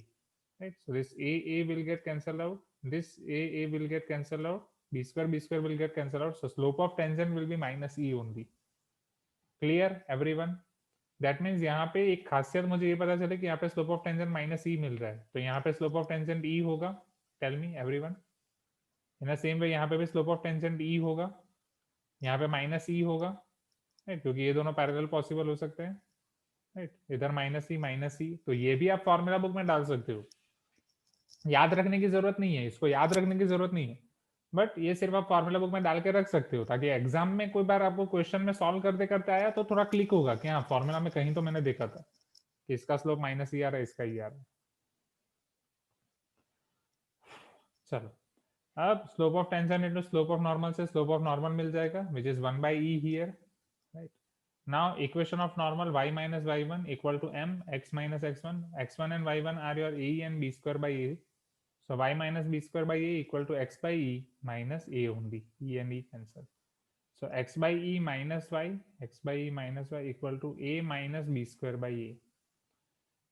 Speaker 1: Right? So this A will get cancelled out. This A will get cancelled out. B square will get cancelled out. So slope of tangent will be minus E only. Clear everyone? That means यहाँ पे एक खासियत मुझे ये पता चले कि यहाँ पे slope of tangent minus E मिल रहा है, तो यहाँ पे slope of tangent E होगा. Tell me everyone. In same way यहाँ पे भी स्लोप ऑफ टेंजेंट ई होगा, यहाँ पे माइनस ई होगा, राइट, क्योंकि ये दोनों पैरेलल पॉसिबल हो सकते हैं, राइट. इधर माइनस ई, तो ये भी आप फॉर्मूला बुक में डाल सकते हो. याद रखने की जरूरत नहीं है, इसको याद रखने की जरूरत नहीं है, बट ये सिर्फ आप फॉर्मूला बुक में डाल के रख सकते हो, ताकि एग्जाम में कोई बार आपको क्वेश्चन में सॉल्व करते करते आया तो थोड़ा क्लिक होगा कि हाँ फॉर्मूला में कहीं तो मैंने देखा था कि इसका स्लोप माइनस ई आ रहा है, इसका ई आ रहा है. चलो अब slope of tangent into slope of normal से स्लोप ऑफ नॉर्मल मिल जाएगा, which is 1 by e here, right? Now equation of normal y minus y1 equal to m x minus x1. x1 and y1 are your a and b square by a, so y minus b square by a equal to x by e minus a only. E and e cancel, so x by e minus y equal to a minus b square by a.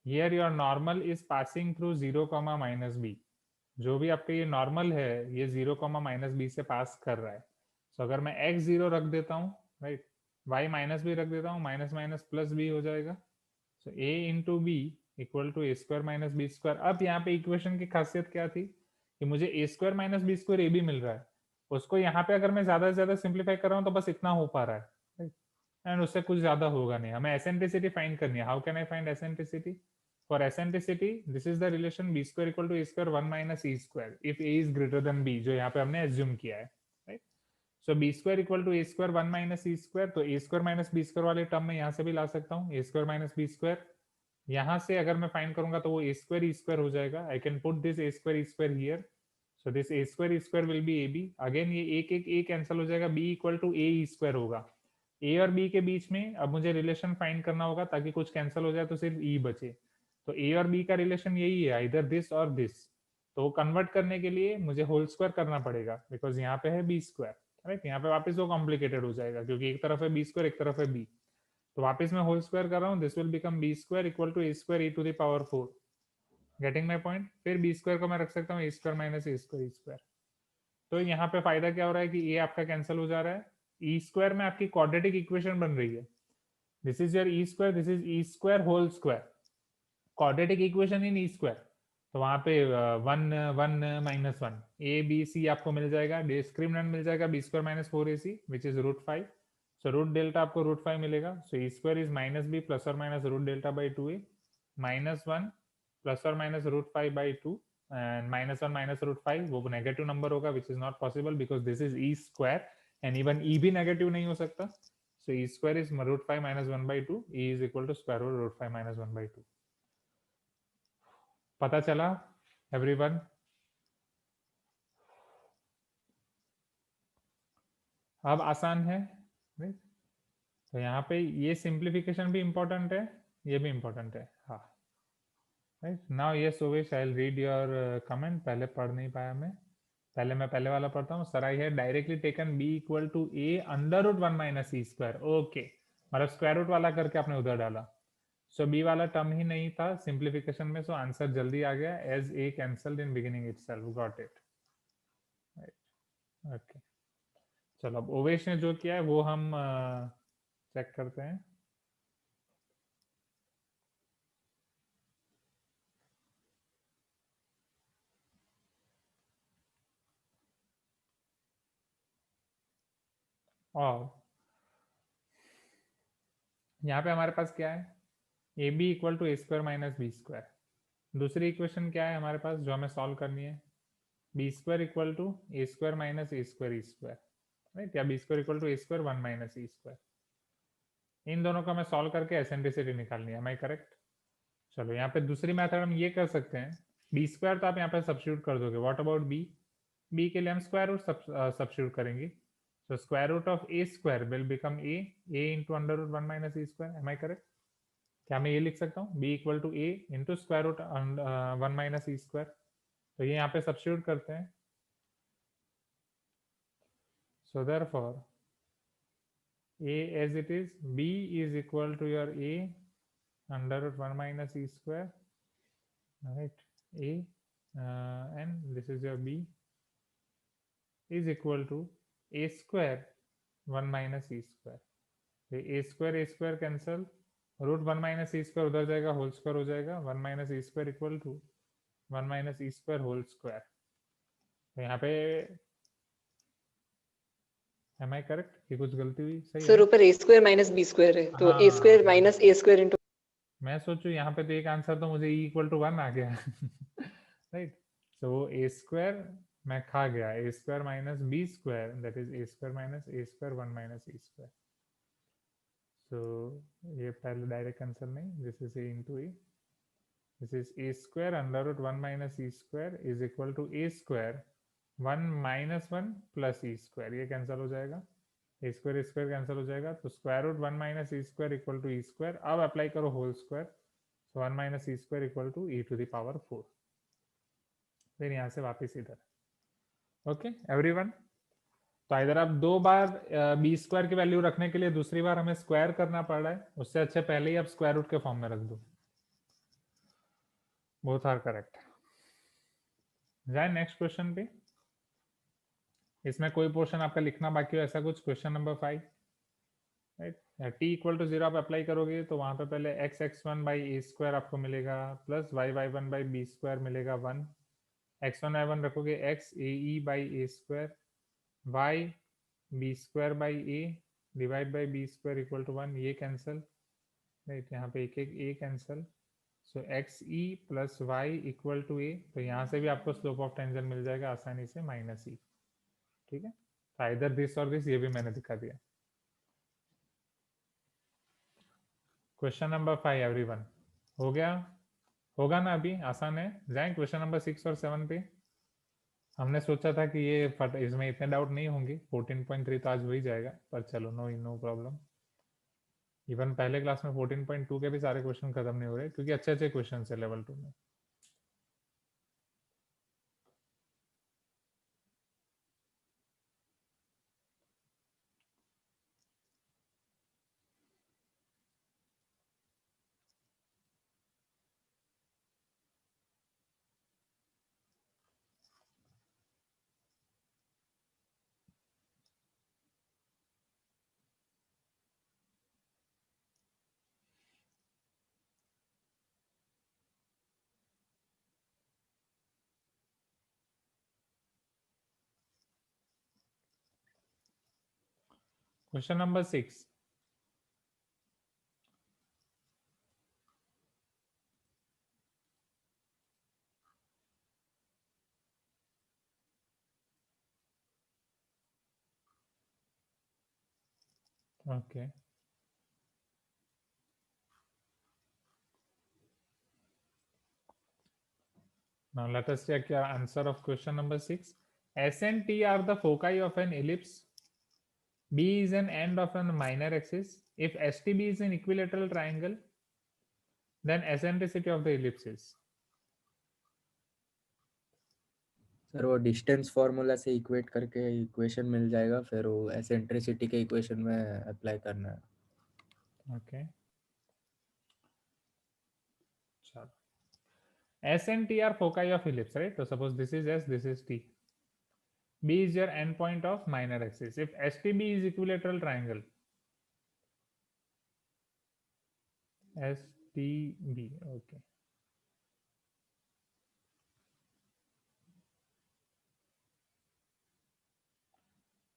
Speaker 1: Here your normal is passing through 0 comma minus b. जो भी आपका ये normal है ये 0 comma minus B से पास कर रहा है. सो अगर मैं x 0 रख देता हूँ, राइट, y माइनस बी रख देता हूँ, माइनस माइनस प्लस बी हो जाएगा. So a into b equal to A square minus B square. अब यहाँ पे इक्वेशन की खासियत क्या थी कि मुझे ए स्क्वायर माइनस बी स्क्वायर ए भी मिल रहा है, उसको यहाँ पे अगर मैं ज्यादा से ज्यादा सिंप्लीफाई कर रहा हूँ तो बस इतना हो पा रहा है, राइट. एंड उससे कुछ ज्यादा होगा नहीं. हमें एसेंट्रिसिटी फाइंड करनी है. How can I find eccentricity? For eccentricity this is the relation b square equal to A square 1 minus e square if a is greater than b, जो यहाँ पे हमने एज्यूम किया है, right. So b square equal to A square 1 minus e square. तो a square minus B square वाले term में यहाँ से भी ला सकता हूँ. A square minus B square यहाँ से अगर मैं फाइंड करूंगा तो वो ए स्क्वायर ई स्क्वायर हो जाएगा. I can put this a square e square here. So this a square will be a b. Again ये एक एक ए कैंसिल हो जाएगा. B equal to a e square होगा. ए और B के बीच में अब मुझे रिलेशन फाइंड करना होगा ताकि कुछ कैंसिल हो जाए तो सिर्फ ई बचे. तो ए और बी का रिलेशन यही है, इधर दिस और दिस. तो कन्वर्ट करने के लिए मुझे होल स्क्वायर करना पड़ेगा बिकॉज यहाँ पे है बी स्क्वायर, राइट. यहाँ पे वापस वो कॉम्प्लिकेटेड हो जाएगा क्योंकि एक तरफ है बी स्क्वायर एक तरफ है बी. तो वापस मैं होल स्क्वायर कर रहा हूँ. This will become b square equal to A square e to the power 4. Getting my point. फिर बी स्क्वायर को मैं रख सकता हूँ a square minus a square e square. तो यहाँ पे फायदा क्या हो रहा है कि ए आपका कैंसिल हो जा रहा है. ई स्क्वायर में आपकी क्वाड्रेटिक इक्वेशन बन रही है. This is your e square, this is e square whole square. Quadratic equation in e square. तो वहां पे 1 1 माइनस 1 ए बी सी आपको मिल जाएगा. डिस्क्रिमिनेंट मिल जाएगा b square minus 4ac which is √5. So root delta आपको √5 मिलेगा. So e square is minus b plus और minus root delta by 2a minus 1 plus और minus √5 by 2 and minus 1 minus √5 वो negative number होगा which is not possible because this is e square and even e भी नेगेटिव नहीं हो सकता. So e square is √5 minus 1 by 2. E is equal to square root √5 minus 1 by 2. पता चला everyone? अब आसान है, right? तो यहाँ पे ये सिंप्लीफिकेशन भी इंपॉर्टेंट है, ये भी इंपॉर्टेंट है. हाँ, right. Now yes Owais, I will read your comment. पहले पढ़ नहीं पाया मैं पहले वाला पढ़ता हूँ. Sir I have directly taken b equal to a under root 1 minus e square. Okay, मतलब स्क्वायर रूट वाला करके आपने उधर डाला. सो बी वाला टर्म ही नहीं था सिंप्लीफिकेशन में. सो आंसर जल्दी आ गया as a cancelled in beginning itself. Got it, right. Okay, चलो अब ओवेश ने जो किया है वो हम चेक करते हैं. और यहाँ पे हमारे पास क्या है? A B equal to A square minus B square. दूसरी इक्वेशन क्या है हमारे पास जो हमें सॉल्व करनी है? B square equal to A square minus a square e square, right. या b square equal to A square 1 minus e square. इन दोनों को हमें सॉल्व करके एसेंट्रिसिटी निकालनी है. मैं करेक्ट? चलो यहाँ पे दूसरी मेथड हम ये कर सकते हैं. बी स्क्वायर तो आप यहाँ पे सब्स्टिट्यूट कर दोगे. What about B? बी के लिए हम स्क्वायर रूट सब्स्टिट्यूट करेंगे. So square root of a square will become a into under root 1 minus e square. Am I correct? क्या मैं ये लिख सकता हूँ? b equal to a into square root 1 minus e square. तो ये यहाँ पे सब्स्टिट्यूट करते हैं. So therefore a as it is, b is equal to your a under root 1 minus e square, right? A and this is your b is equal to a square 1 minus e square. A square cancel. Root 1 minus e square उधर जाएगा, whole square हो जाएगा. 1 minus e square equal to 1 minus e square whole square. तो यहाँ पे M I correct कि कुछ गलती हुई? सही
Speaker 3: सर
Speaker 1: है.
Speaker 3: ऊपर ए स्क्वायर माइनस बी स्क्वायर है तो a square minus a square into.
Speaker 1: मैं सोचू यहाँ पे तो एक आंसर तो मुझे ई इक्वल टू 1 आ गया, राइट. सो वो ए स्क्वायर मैं खा गया. A square minus B square that is a square minus a square 1 minus e square. So ये पहले डायरेक्ट आंसर नहीं. This is a into a. This is a square under root 1 minus e square is equal to A square 1 minus 1 plus e square. ये cancel हो जाएगा. ए square cancel हो जाएगा. तो square root 1 minus e square equal to E square. अब apply करो whole square. So 1 minus e square equal to e to the power 4. फिर यहाँ से वापस इधर. Okay everyone. तो इधर आप 2 बार बी स्क्वायर की वैल्यू रखने के लिए दूसरी बार हमें स्क्वायर करना पड़ रहा है. उससे अच्छे पहले ही आप स्क्वायर रूट के फॉर्म में रख दो. Both are correct. जाए नेक्स्ट क्वेश्चन पे. इसमें कोई पोर्शन आपका लिखना बाकी हो ऐसा कुछ? Question number 5, right. T equal to 0 आप अप्लाई करोगे तो वहां पे पहले x x1 by A square आपको मिलेगा plus y y1 by B square मिलेगा 1. x1 y1 रखोगे x a e by A square, y b square by a divide by B square equal to 1, ये कैंसिल, राइट, यहाँ पे एक एक a cancel, so x e plus y equal to a, तो यहाँ से भी आपको स्लोप ऑफ टेंजेंट मिल जाएगा आसानी से माइनस ई, ठीक है। आइदर दिस और दिस, ये भी मैंने दिखा दिया। क्वेश्चन नंबर 5 एवरीवन, हो गया, होगा ना, अभी आसान है। जाएं क्वेश्चन नंबर 6 और 7 पे। हमने सोचा था कि ये इसमें इतने डाउट नहीं होंगे, 14.3 तो आज हो ही जाएगा, पर चलो, नो प्रॉब्लम। इवन पहले क्लास में 14.2 के भी सारे क्वेश्चन खत्म नहीं हो रहे, क्योंकि अच्छे अच्छे क्वेश्चन है लेवल 2 में। Question number 6, okay. Now let us check your answer of question number 6. S and T are the foci of an ellipse. B is an end of a minor axis. If STB is an equilateral triangle, then eccentricity of the ellipse is.
Speaker 2: Sir वो distance formula से equate करके equation मिल जाएगा, फिर वो eccentricity के equation में apply करना है।
Speaker 1: Okay. चलो, S and T are foci of ellipse, right? So suppose this is S, this is T. B is your end point of minor axis. If STB is equilateral triangle, STB, okay.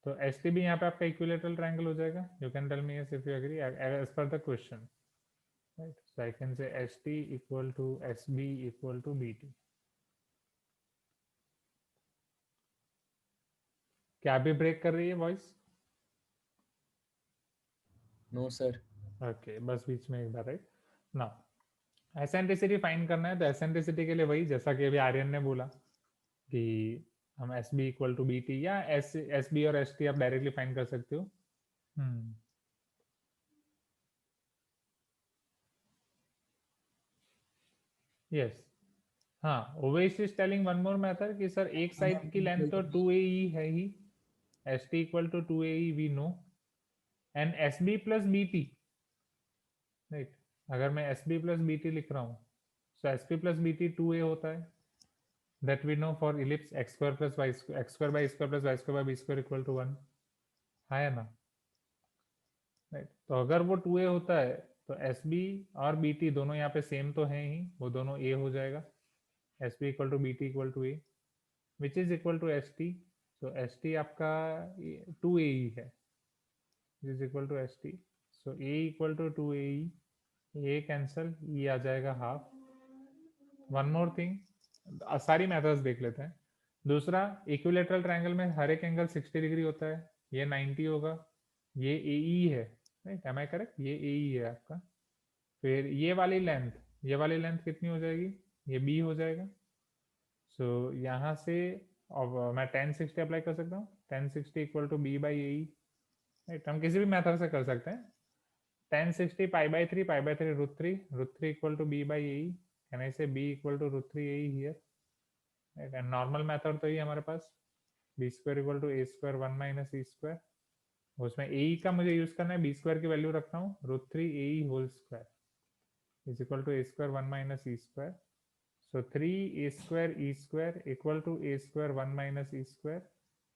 Speaker 1: तो STB यहाँ पे आपका equilateral triangle हो जाएगा. You can tell me yes if you agree as per the question, right. So I can say ST equal to SB equal to BT. क्या अभी break कर रही है वॉइस?
Speaker 2: No sir.
Speaker 1: ओके, बस बीच में एक बार, राइट. नाउ एसेंट्रिसिटी फाइंड करना है, तो एसेंट्रिसिटी के लिए वही जैसा कि अभी आर्यन ने बोला कि हम SB इक्वल टू BT या SB और ST आप डायरेक्टली फाइंड कर सकते हो. यस, हाँ, Owais is telling one more method कि सर एक साइड की लेंथ तो 2AE है ही, ST equal to 2AE we know, and SB plus BT, right. अगर मैं SB प्लस BT लिख रहा हूँ, सो SB प्लस BT 2A होता है, that we know for ellipse x square plus y square, x square by a square plus y square by b square equal to 1 है ना, right. तो अगर वो 2A होता है तो SB और BT दोनों यहाँ पे सेम तो है ही, वो दोनों A हो जाएगा. SB equal to BT equal to A which is equal to ST. तो ST आपका 2AE है, is equal to ST. So A equal to 2AE, A cancel, E आ जाएगा हाफ. वन मोर थिंग, सारी methods देख लेते हैं. दूसरा, इक्विलेटरल ट्रायंगल में हर एक एंगल 60 डिग्री होता है, ये 90 होगा, ये AE है, राइट. Am I correct? ये AE है आपका. फिर ये वाली लेंथ कितनी हो जाएगी? ये B हो जाएगा. सो यहाँ से अब मैं tan 60 अप्लाई कर सकता हूँ. tan 60 equal to B by AE, right. हम किसी भी मेथड से कर सकते हैं. tan 60 pi/3 √3 equal to B by AE. Can I say B equal to √3 AE here, right. And normal method तो ही हमारे पास, B square equal to A square 1 minus E square. उसमें AE का मुझे यूज करना है, B स्क्वायर की वैल्यू रखता हूँ, √3 AE whole square is equal to A square 1 minus E square. So 3A square E square equal to A square 1 minus E square,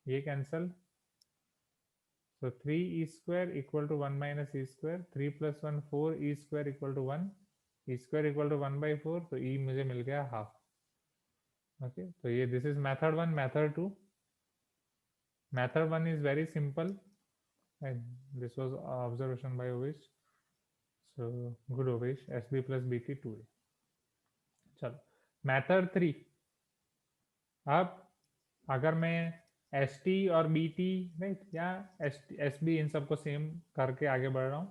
Speaker 1: ये cancel. So 3E square equal to 1 minus E square, 3 plus 1 4, E square equal to 1, E square equal to 1 by 4, तो E मुझे मिल गया half. Okay, तो ये this is method 1. Method 2, method 1 is very simple, And this was observation by Ovesh. So good Ovesh. SB plus BT 2A. चलो method 3. अब अगर मैं ST और BT राइट या SB इन सबको सेम करके आगे बढ़ रहा हूँ.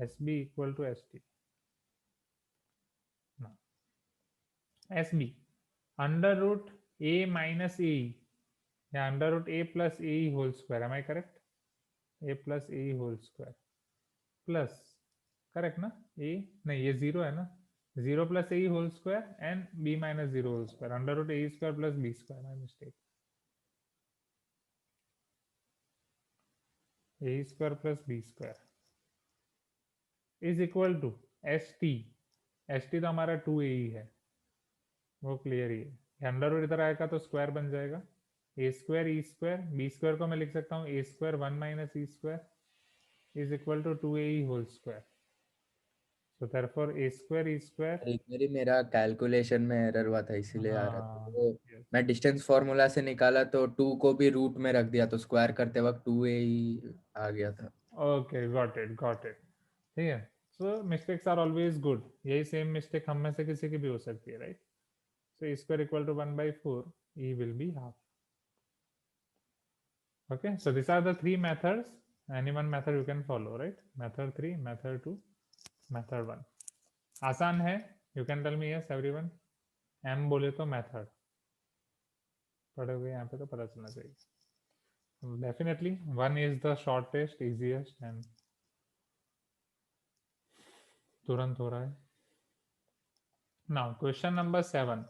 Speaker 1: SB equal to ST. SB under root A minus AE या under root A plus AE whole square. Am I correct? A plus AE whole square plus correct ना? A नहीं ये जीरो है ना. 0 plus AE whole square and B minus 0 whole square under root AE square plus B square. My mistake. AE square plus B square is equal to ST. ST तो हमारा 2AE है, वो clear ही है. Under root इधर आएगा तो square बन जाएगा. ए square e square. B square को मैं लिख सकता हूँ a square 1 minus e square is equal to 2AE whole square. So therefore a square e square.
Speaker 2: एक बारी मेरा कैलकुलेशन में एरर हुआ था इसीलिए आ रहा था. तो
Speaker 1: yes.
Speaker 2: मैं डिस्टेंस फॉर्मूला से निकाला तो 2 को भी रूट में रख दिया तो स्क्वायर करते वक्त 2AE आ गया था.
Speaker 1: ओके गॉट इट ठीक है. So mistakes are always good. यही सेम मिस्टेक हम में से किसी की भी हो सकती है right. So a square equal to 1/4 E will be half. Okay, so these are the three methods. Any one method you can follow, right? Method 3, method 2, method 1. आसान है. You can tell me yes, everyone. M बोले तो method. पढ़े हुए यहाँ पे तो पता चलना चाहिए. Definitely, one is the shortest, easiest, and तुरंत हो रहा है. Now, question number 7.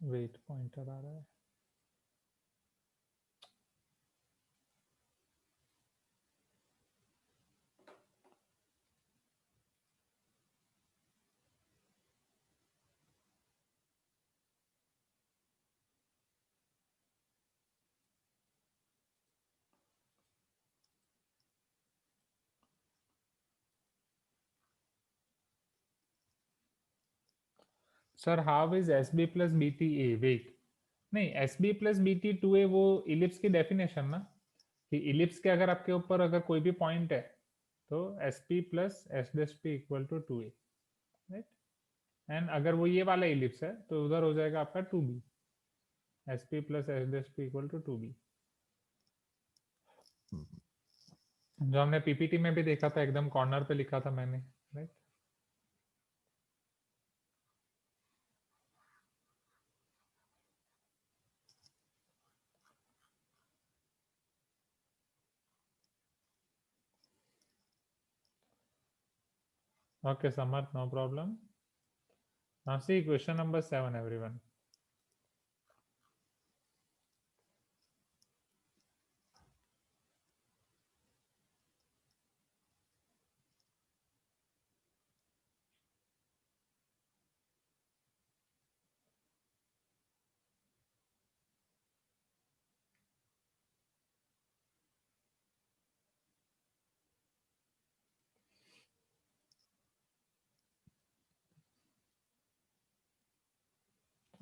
Speaker 1: Wait pointer आ रहा है. Sir how is SB plus BT A? Wait नहीं, SB प्लस BT 2A वो इलिप्स की डेफिनेशन ना, कि इलिप्स के अगर आपके ऊपर अगर कोई भी पॉइंट है तो SP plus SD equal to 2A right. And अगर वो ये वाला इलिप्स है तो उधर हो जाएगा आपका 2B. SP plus SD equal to 2B जो हमने PPT में भी देखा था, एकदम कॉर्नर पे लिखा था मैंने right. Okay, Samarth, no problem. Now see question number 7, everyone.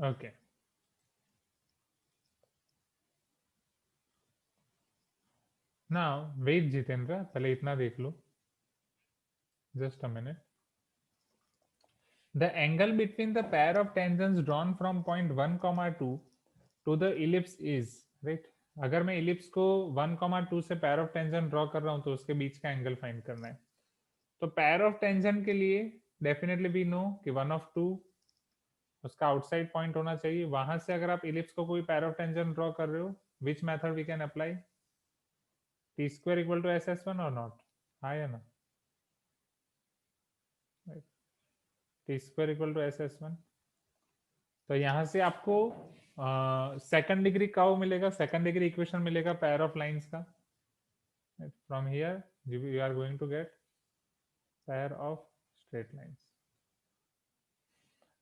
Speaker 1: Okay. Now wait Jitendra, पहले इतना देख लो. Just a minute. The angle between the pair of tangents drawn from point 1, 2 to the ellipse is right. अगर मैं ellipse को 1, 2 से pair of tangent draw कर रहा हूं तो उसके बीच का एंगल फाइंड करना है. तो पैर ऑफ टेंजेंट के लिए डेफिनेटली वी नो कि 1 of 2 उसका आउटसाइड पॉइंट होना चाहिए. वहां से अगर आप इलिप्स को कोई पैर ऑफ टेंजेंट ड्रॉ कर रहे हो, which method we can apply? T square equal to SS1 और नॉट? हाँ या ना? T square equal to SS1. तो यहाँ से आपको सेकंड डिग्री कर्व मिलेगा, सेकंड डिग्री इक्वेशन मिलेगा पैर ऑफ लाइंस का. From here you are going to get pair of straight lines.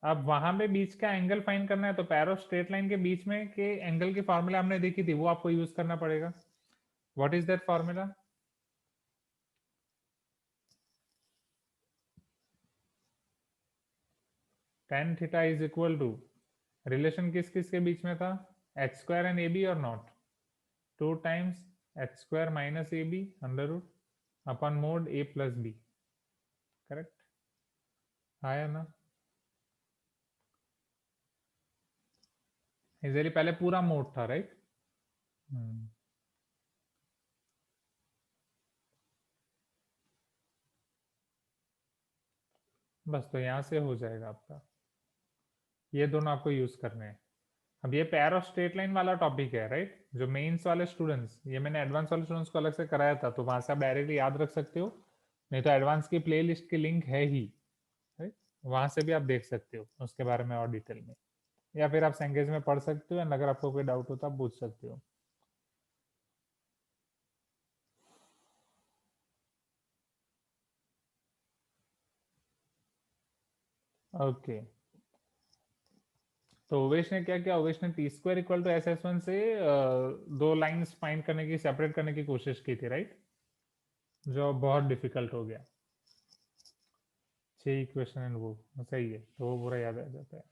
Speaker 1: अब वहां पे बीच का एंगल फाइंड करना है तो पैर ऑफ स्ट्रेट लाइन के बीच में के एंगल की फॉर्मूला हमने देखी थी, वो आपको यूज करना पड़ेगा. What is that formula? tan theta is equal to, relation किस किस के बीच में था, h square and a b और not, 2 times h square minus a b under root upon mod a plus b, correct आया ना। इजली पहले पूरा मोड था, राइट। बस तो यहां से हो जाएगा आपका, ये दोनों आपको यूज करने हैं। अब ये पेयर ऑफ स्ट्रेट लाइन वाला टॉपिक है, राइट, जो मेंस वाले स्टूडेंट्स, ये मैंने एडवांस वाले स्टूडेंट्स को अलग से कराया था, तो वहां से आप डायरेक्टली याद रख सकते हो, नहीं तो एडवांस की प्लेलिस्ट की लिंक है ही, राइट, वहां से भी आप देख सकते हो उसके बारे में और डिटेल में, या फिर आप सेंगेज में पढ़ सकते हो, एंड अगर आपको कोई डाउट हो तो आप पूछ सकते हो। ओके, तो ओवेश ने क्या किया, ओवेश ने t square equal to s s one से दो लाइंस फाइंड करने की, सेपरेट करने की कोशिश की थी, राइट, जो बहुत डिफिकल्ट हो गया, 6 इक्वेशन एंड वो सही है, तो वो पूरा याद आ जाता है।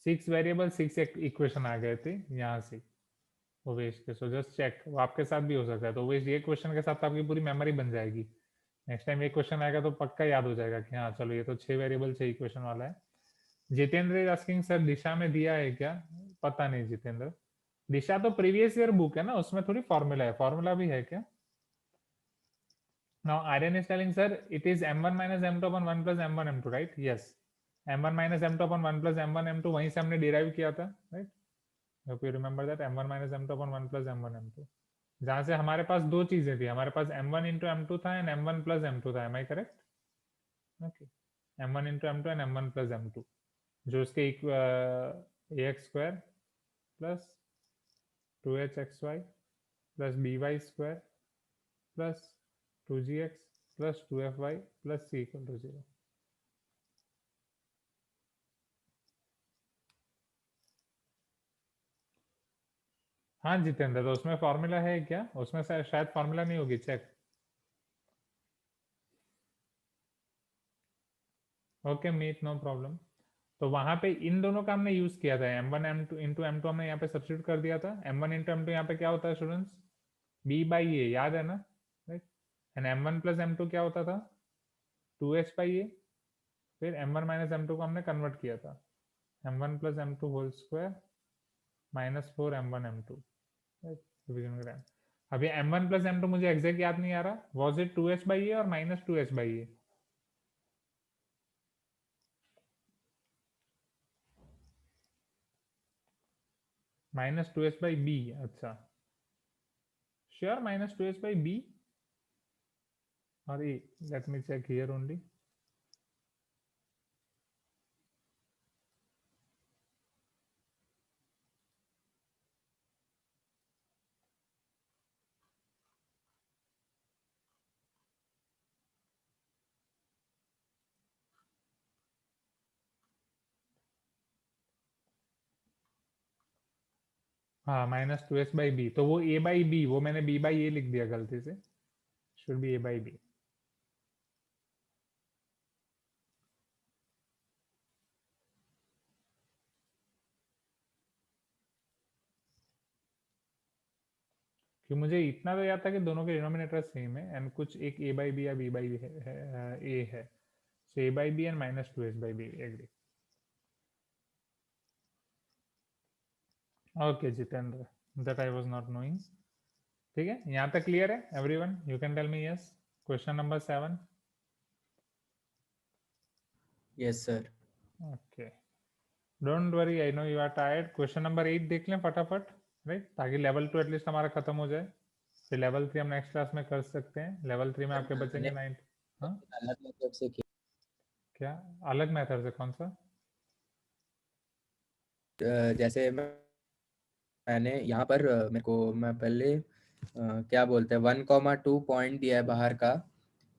Speaker 1: सिक्स वेरिएबल 6 इक्वेशन आ गए थे यहाँ से ओवेश के, सो जस्ट चेक, वो आपके साथ भी हो सकता है, तो ओवेश ये क्वेश्चन के साथ आपकी पूरी मेमोरी बन जाएगी, नेक्स्ट टाइम ये क्वेश्चन आएगा तो पक्का याद हो जाएगा कि हाँ चलो ये तो 6 वेरिएबल 6 इक्वेशन वाला है। जितेंद्र इज आस्किंग सर दिशा में दिया है क्या, पता नहीं जितेंद्र, दिशा तो प्रीवियस ईयर बुक है ना, उसमें थोड़ी फॉर्मूला है, फॉर्मूला भी है क्या। Now Aryan is telling sir it is m1 minus m2 upon 1 plus m1 m2, right, yes, m1 minus m2 upon 1 plus m1 m2 वहीं से हमने डिराइव किया था, right, hope you remember that, m1 minus m2 upon 1 plus m1 m2, जहां से हमारे पास दो चीजें थी, हमारे पास m1 into m2 था एंड m1 plus m2 था, am I correct, okay, m1 into m2 and m1 plus m2, जो उसके ax square plus 2hxy plus by square plus 2gx plus 2fy plus c equal to 0। हाँ जितेंद्र, तो उसमें formula है क्या, उसमें शायद फॉर्मूला नहीं होगी, check. Okay Meet, no problem. तो वहां पे इन दोनों का हमने यूज किया था, m1 m2 इंटू m2 हमने यहाँ पे सब्स्टिट्यूट कर दिया था, m1 इंटू m2 यहाँ पे क्या होता है स्टूडेंट्स, b बाई ए, याद है ना, right, and m1 plus m2 क्या होता था, 2h बाई ए, फिर m1 माइनस m2 को हमने कन्वर्ट किया था, m1 plus m2 whole square minus 4 m1 m2, right. अब ये m1 प्लस m2 मुझे एग्जैक्ट याद नहीं आ रहा, was it 2h by a और minus 2h by a, minus 2h by b, अच्छा sure, minus 2h by b और a, let me check here only, हाँ माइनस 2h बाई बी, तो वो a बाई बी, वो मैंने b by ए लिख दिया गलती से, should be a by b. कि मुझे इतना तो याद था कि दोनों के डिनोमिनेटर सेम है, एंड कुछ एक a बाई बी या b बाई ए है, so a by b and minus 2h by b, agree. Okay Jitendra, that I was not knowing, ठीक है, यहाँ तक क्लियर है everyone, you can tell me yes. Question number 7,
Speaker 2: yes sir.
Speaker 1: Okay don't worry, I know you are tired. Question number 8 देख लें फटाफट, right, ताकि level 2 at least हमारा खत्म हो जाए, फिर लेवल 3 हम नेक्स्ट क्लास में कर सकते हैं, लेवल 3 में आपके बचेंगे 9। हाँ
Speaker 2: अलग मेथड से किया,
Speaker 1: क्या अलग मेथड से, कौन सा।
Speaker 2: जैसे मैंने यहाँ पर मेरे को, मैं पहले क्या बोलते हैं 1,2 पॉइंट दिया है बाहर का,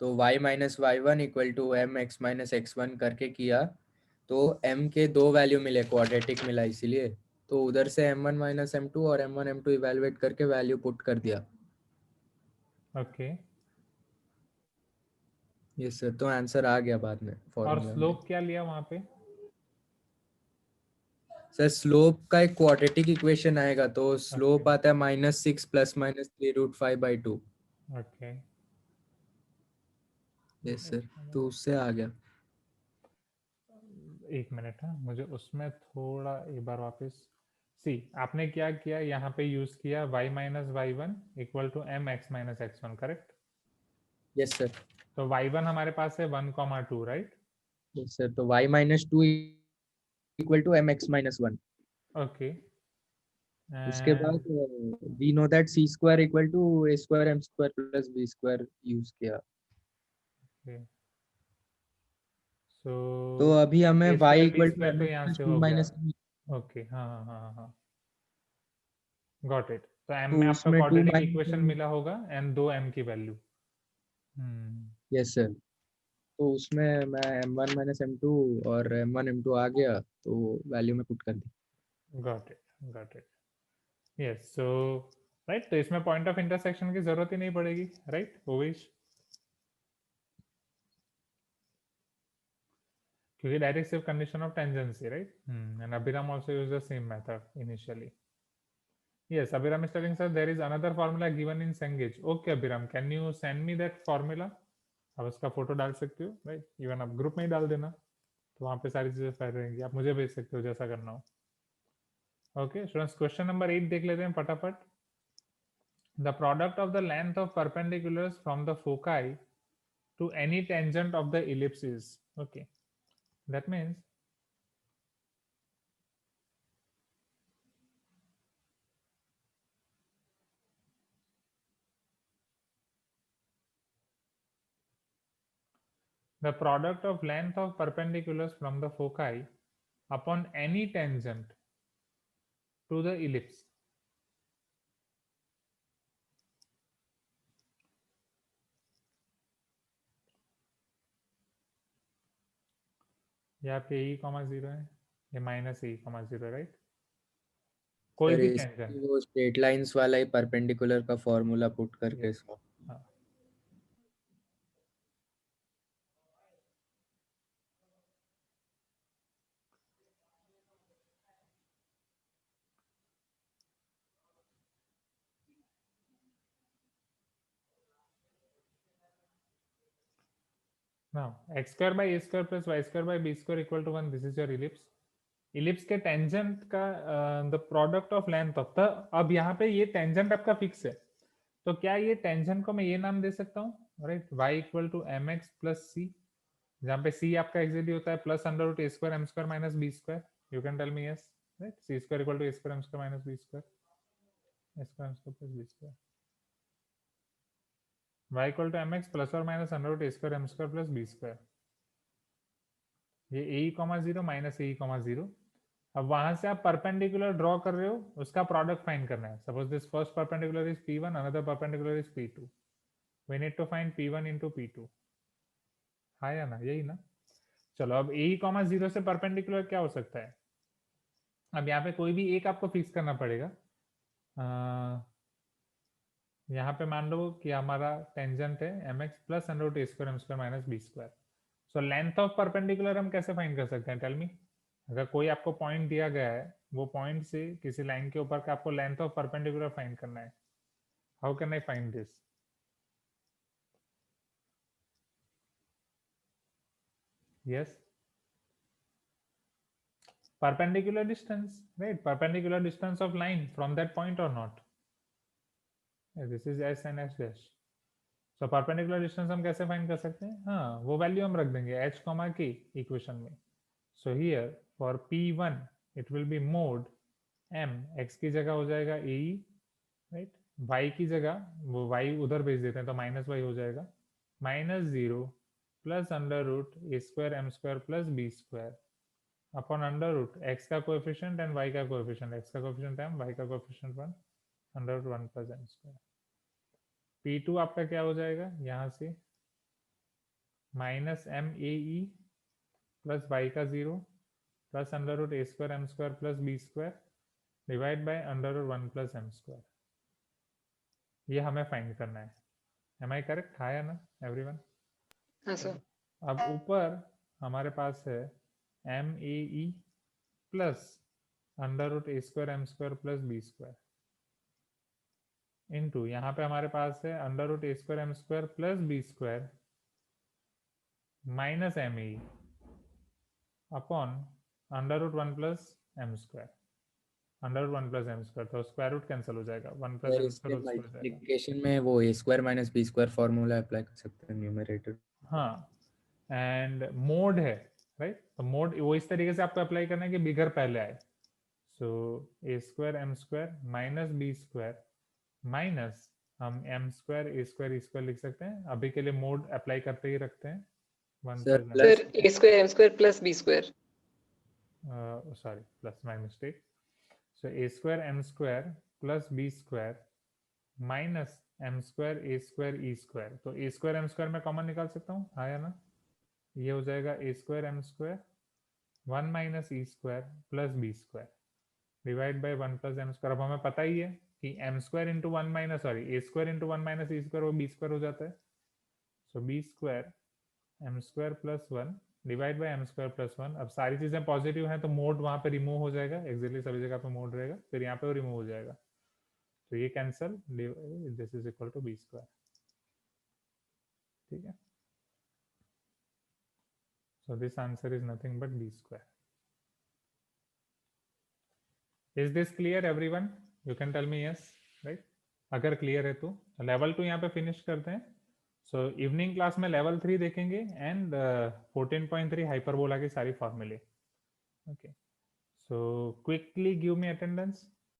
Speaker 2: तो y minus y one equal to m x minus x one करके किया, तो m के दो वैल्यू मिले, क्वाड्रेटिक मिला, इसीलिए तो उधर से m1 माइनस m2 और m1 m2 इवेलुएट करके वैल्यू पुट कर दिया।
Speaker 1: ओके,
Speaker 2: यस सर, तो आंसर आ गया बाद में
Speaker 1: और
Speaker 2: फॉर्मूला में।
Speaker 1: स्लोप क्या लिया वहां पे?
Speaker 2: सर स्लोप का एक क्वाड्रेटिक इक्वेशन आएगा, तो स्लोप
Speaker 1: ओके
Speaker 2: आता है -6 ± 3√5/2।
Speaker 1: ओके,
Speaker 2: यस सर, तो उससे आ गया।
Speaker 1: एक मिनट है, मुझे उसमें थोड़ा एक बार वापस सी, आपने क्या किया यहाँ पे यूज किया y minus y one equal to m x minus x one, correct?
Speaker 2: Yes sir.
Speaker 1: तो y1 हमारे पास है 1,2, राइट?
Speaker 2: यस सर, तो y-2 equal to mx-1।
Speaker 1: Okay,
Speaker 2: उसके बाद we know that c² equal to a² m² plus b² use किया।
Speaker 1: So
Speaker 2: तो अभी हमें
Speaker 1: a
Speaker 2: y
Speaker 1: square b
Speaker 2: equal to
Speaker 1: square तो यहाँ से
Speaker 2: mx+2
Speaker 1: हो गया।
Speaker 2: Minus m।
Speaker 1: ओके, हाँ हाँ हाँ हाँ, गॉट इट। तो m
Speaker 2: तो
Speaker 1: में आपका
Speaker 2: उसमें 2
Speaker 1: क्वाड्रेटिक
Speaker 2: माइनस
Speaker 1: इक्वेशन
Speaker 2: m।
Speaker 1: मिला होगा एंड दो m की वैल्यू।
Speaker 2: यस सर, तो उसमें मैं m1 माइनस m2 और m1 m2 आ गया, तो वैल्यू में पुट कर दी।
Speaker 1: Got it got it, yes. So right, तो इसमें पॉइंट ऑफ इंटरसेक्शन की जरूरत ही नहीं पड़ेगी, राइट ओवेश? क्योंकि डायरेक्ट सिर्फ condition of tangency, right? And Abhiram also use the same method initially. Yes, Abhiram is telling sir there is another formula given in Cengage. Okay, Abhiram, can you send me that formula? आप उसका photo डाल सकते हो, right? Even आप group में ही डाल देना, तो वहाँ पे सारी चीजें फैल रहेंगी। आप मुझे भेज सकते हो जैसा करना हो। ओके स्टूडेंट्स, क्वेश्चन नंबर 8 देख लेते हैं फटाफट। The product of the length of perpendiculars from the foci to any tangent of the ellipse is, okay, that means the product of length of perpendiculars from the foci upon any tangent to the ellipse, यहाँ पे e, 0 है, ये -e, 0, right? कोई
Speaker 2: sir
Speaker 1: भी
Speaker 2: इसकी
Speaker 1: tangent,
Speaker 2: वो straight lines वाला ही perpendicular का फॉर्मूला पुट करके
Speaker 1: यस,
Speaker 2: इसका।
Speaker 1: हाँ। Now x square by a square plus y square by b square equal to 1, this is your ellipse. Ellipse के टेंजेंट का the product of length of the, अब यहाँ पे ये टेंजेंट आपका फिक्स है, तो क्या ये टेंजेंट को मैं ये नाम दे सकता हूँ, right? y equal to m x plus c, जहाँ पे c आपका एक्चुअली होता है plus under root a square m square minus B square. You can tell me yes, right? C square equal to A square m square minus B square, a square m square plus b square. y equal to m x plus और minus under root a square m square plus b square. ये ए comma zero minus ए comma zero. अब वहां से आप perpendicular draw कर रहे हो, उसका प्रोडक्ट फाइंड करना है। Suppose this first perpendicular is P1, another perpendicular is P2, we need to find P1 into P2। हाँ या ना, यही ना? चलो, अब ए कॉमा जीरो से परपेंडिकुलर क्या हो सकता है? अब यहाँ पे कोई भी एक आपको फिक्स करना पड़ेगा। यहाँ पे मान लो कि हमारा टेंजेंट है m x plus under root a square m square minus B square. So length of perpendicular हम कैसे फाइंड कर सकते हैं? Tell me. अगर कोई आपको पॉइंट दिया गया है, वो पॉइंट से किसी लाइन के ऊपर का आपको लेंथ ऑफ परपेंडिकुलर फाइंड करना है, how can I find this? Yes, perpendicular distance, right? Perpendicular distance of line from that point or not? This is s and s dash. So perpendicular distance हम कैसे find कर सकते हैं? हाँ, वो value हम रख देंगे h, k इक्वेशन में। So here for P1 it will be mod m, x की जगह हो जाएगा ae, right? y की जगह वो y उधर भेज देते हैं तो माइनस y हो जाएगा, -0 plus under root a square m square plus b square upon under root x का कोएफिशिएंट एंड y का कोएफिशिएंट, x का कोएफिशिएंट m, y का coefficient 1, under root 1 plus m square. P2 आपका क्या हो जाएगा यहाँ से, minus m a e plus y का 0 plus under root a square m square plus b square divide by under root 1 plus m square. ये हमें फाइंड करना है। Am I correct? हाँ या ना एवरीवन?
Speaker 3: हाँ सर।
Speaker 1: अब ऊपर हमारे पास है m a e plus under root a square m square plus b square into यहाँ पे हमारे पास है under root a square m square plus b square minus m a upon under root one plus m square, under root one plus m square, तो square root cancel हो जाएगा, one plus
Speaker 2: sir
Speaker 1: m
Speaker 2: इसके
Speaker 1: square हो जाएगा।
Speaker 2: Multiplication में वो a square minus B square formula apply कर सकते हैं न्यूमरेटर।
Speaker 1: हाँ, एंड मोड है राइट, तो मोड वो इस तरीके से आपको अप्लाई करना है कि बिगर पहले आए। So a square m square minus B square minus हम एम स्क्वायर ए स्क्वायर लिख सकते हैं। अभी के लिए मोड अप्लाई करते ही रखते हैं, one
Speaker 2: sir
Speaker 1: plus
Speaker 3: sir a square m square plus b square.
Speaker 1: Sorry plus my mistake. So a square m square plus b square minus m square a square e square, तो a square m square में common निकाल सकता हूँ, हाँ या ना? ये हो जाएगा ए square m square one minus e square plus b square divide by one plus m square. अब हमें पता ही है कि m square into one minus sorry a square into one minus e square वो बी स्क्वायर हो जाता है। So b square m square plus one divide by m square plus one. अब सारी चीजें पॉजिटिव हैं तो मोड वहां पे रिमूव हो जाएगा, एक्जेक्टली सभी जगह पे मोड रहेगा, फिर यहाँ पे वो रिमूव हो जाएगा, तो ये cancel, this is equal to b square. ठीक है, so this answer is nothing but b square. Is this clear everyone? You can tell me yes, right? अगर क्लियर है तो लेवल 2 यहाँ पे फिनिश करते हैं। सो इवनिंग क्लास में लेवल 3 देखेंगे एंड 14.3 हाइपरबोला की सारी फॉर्मूले। Okay, so quickly give me attendance.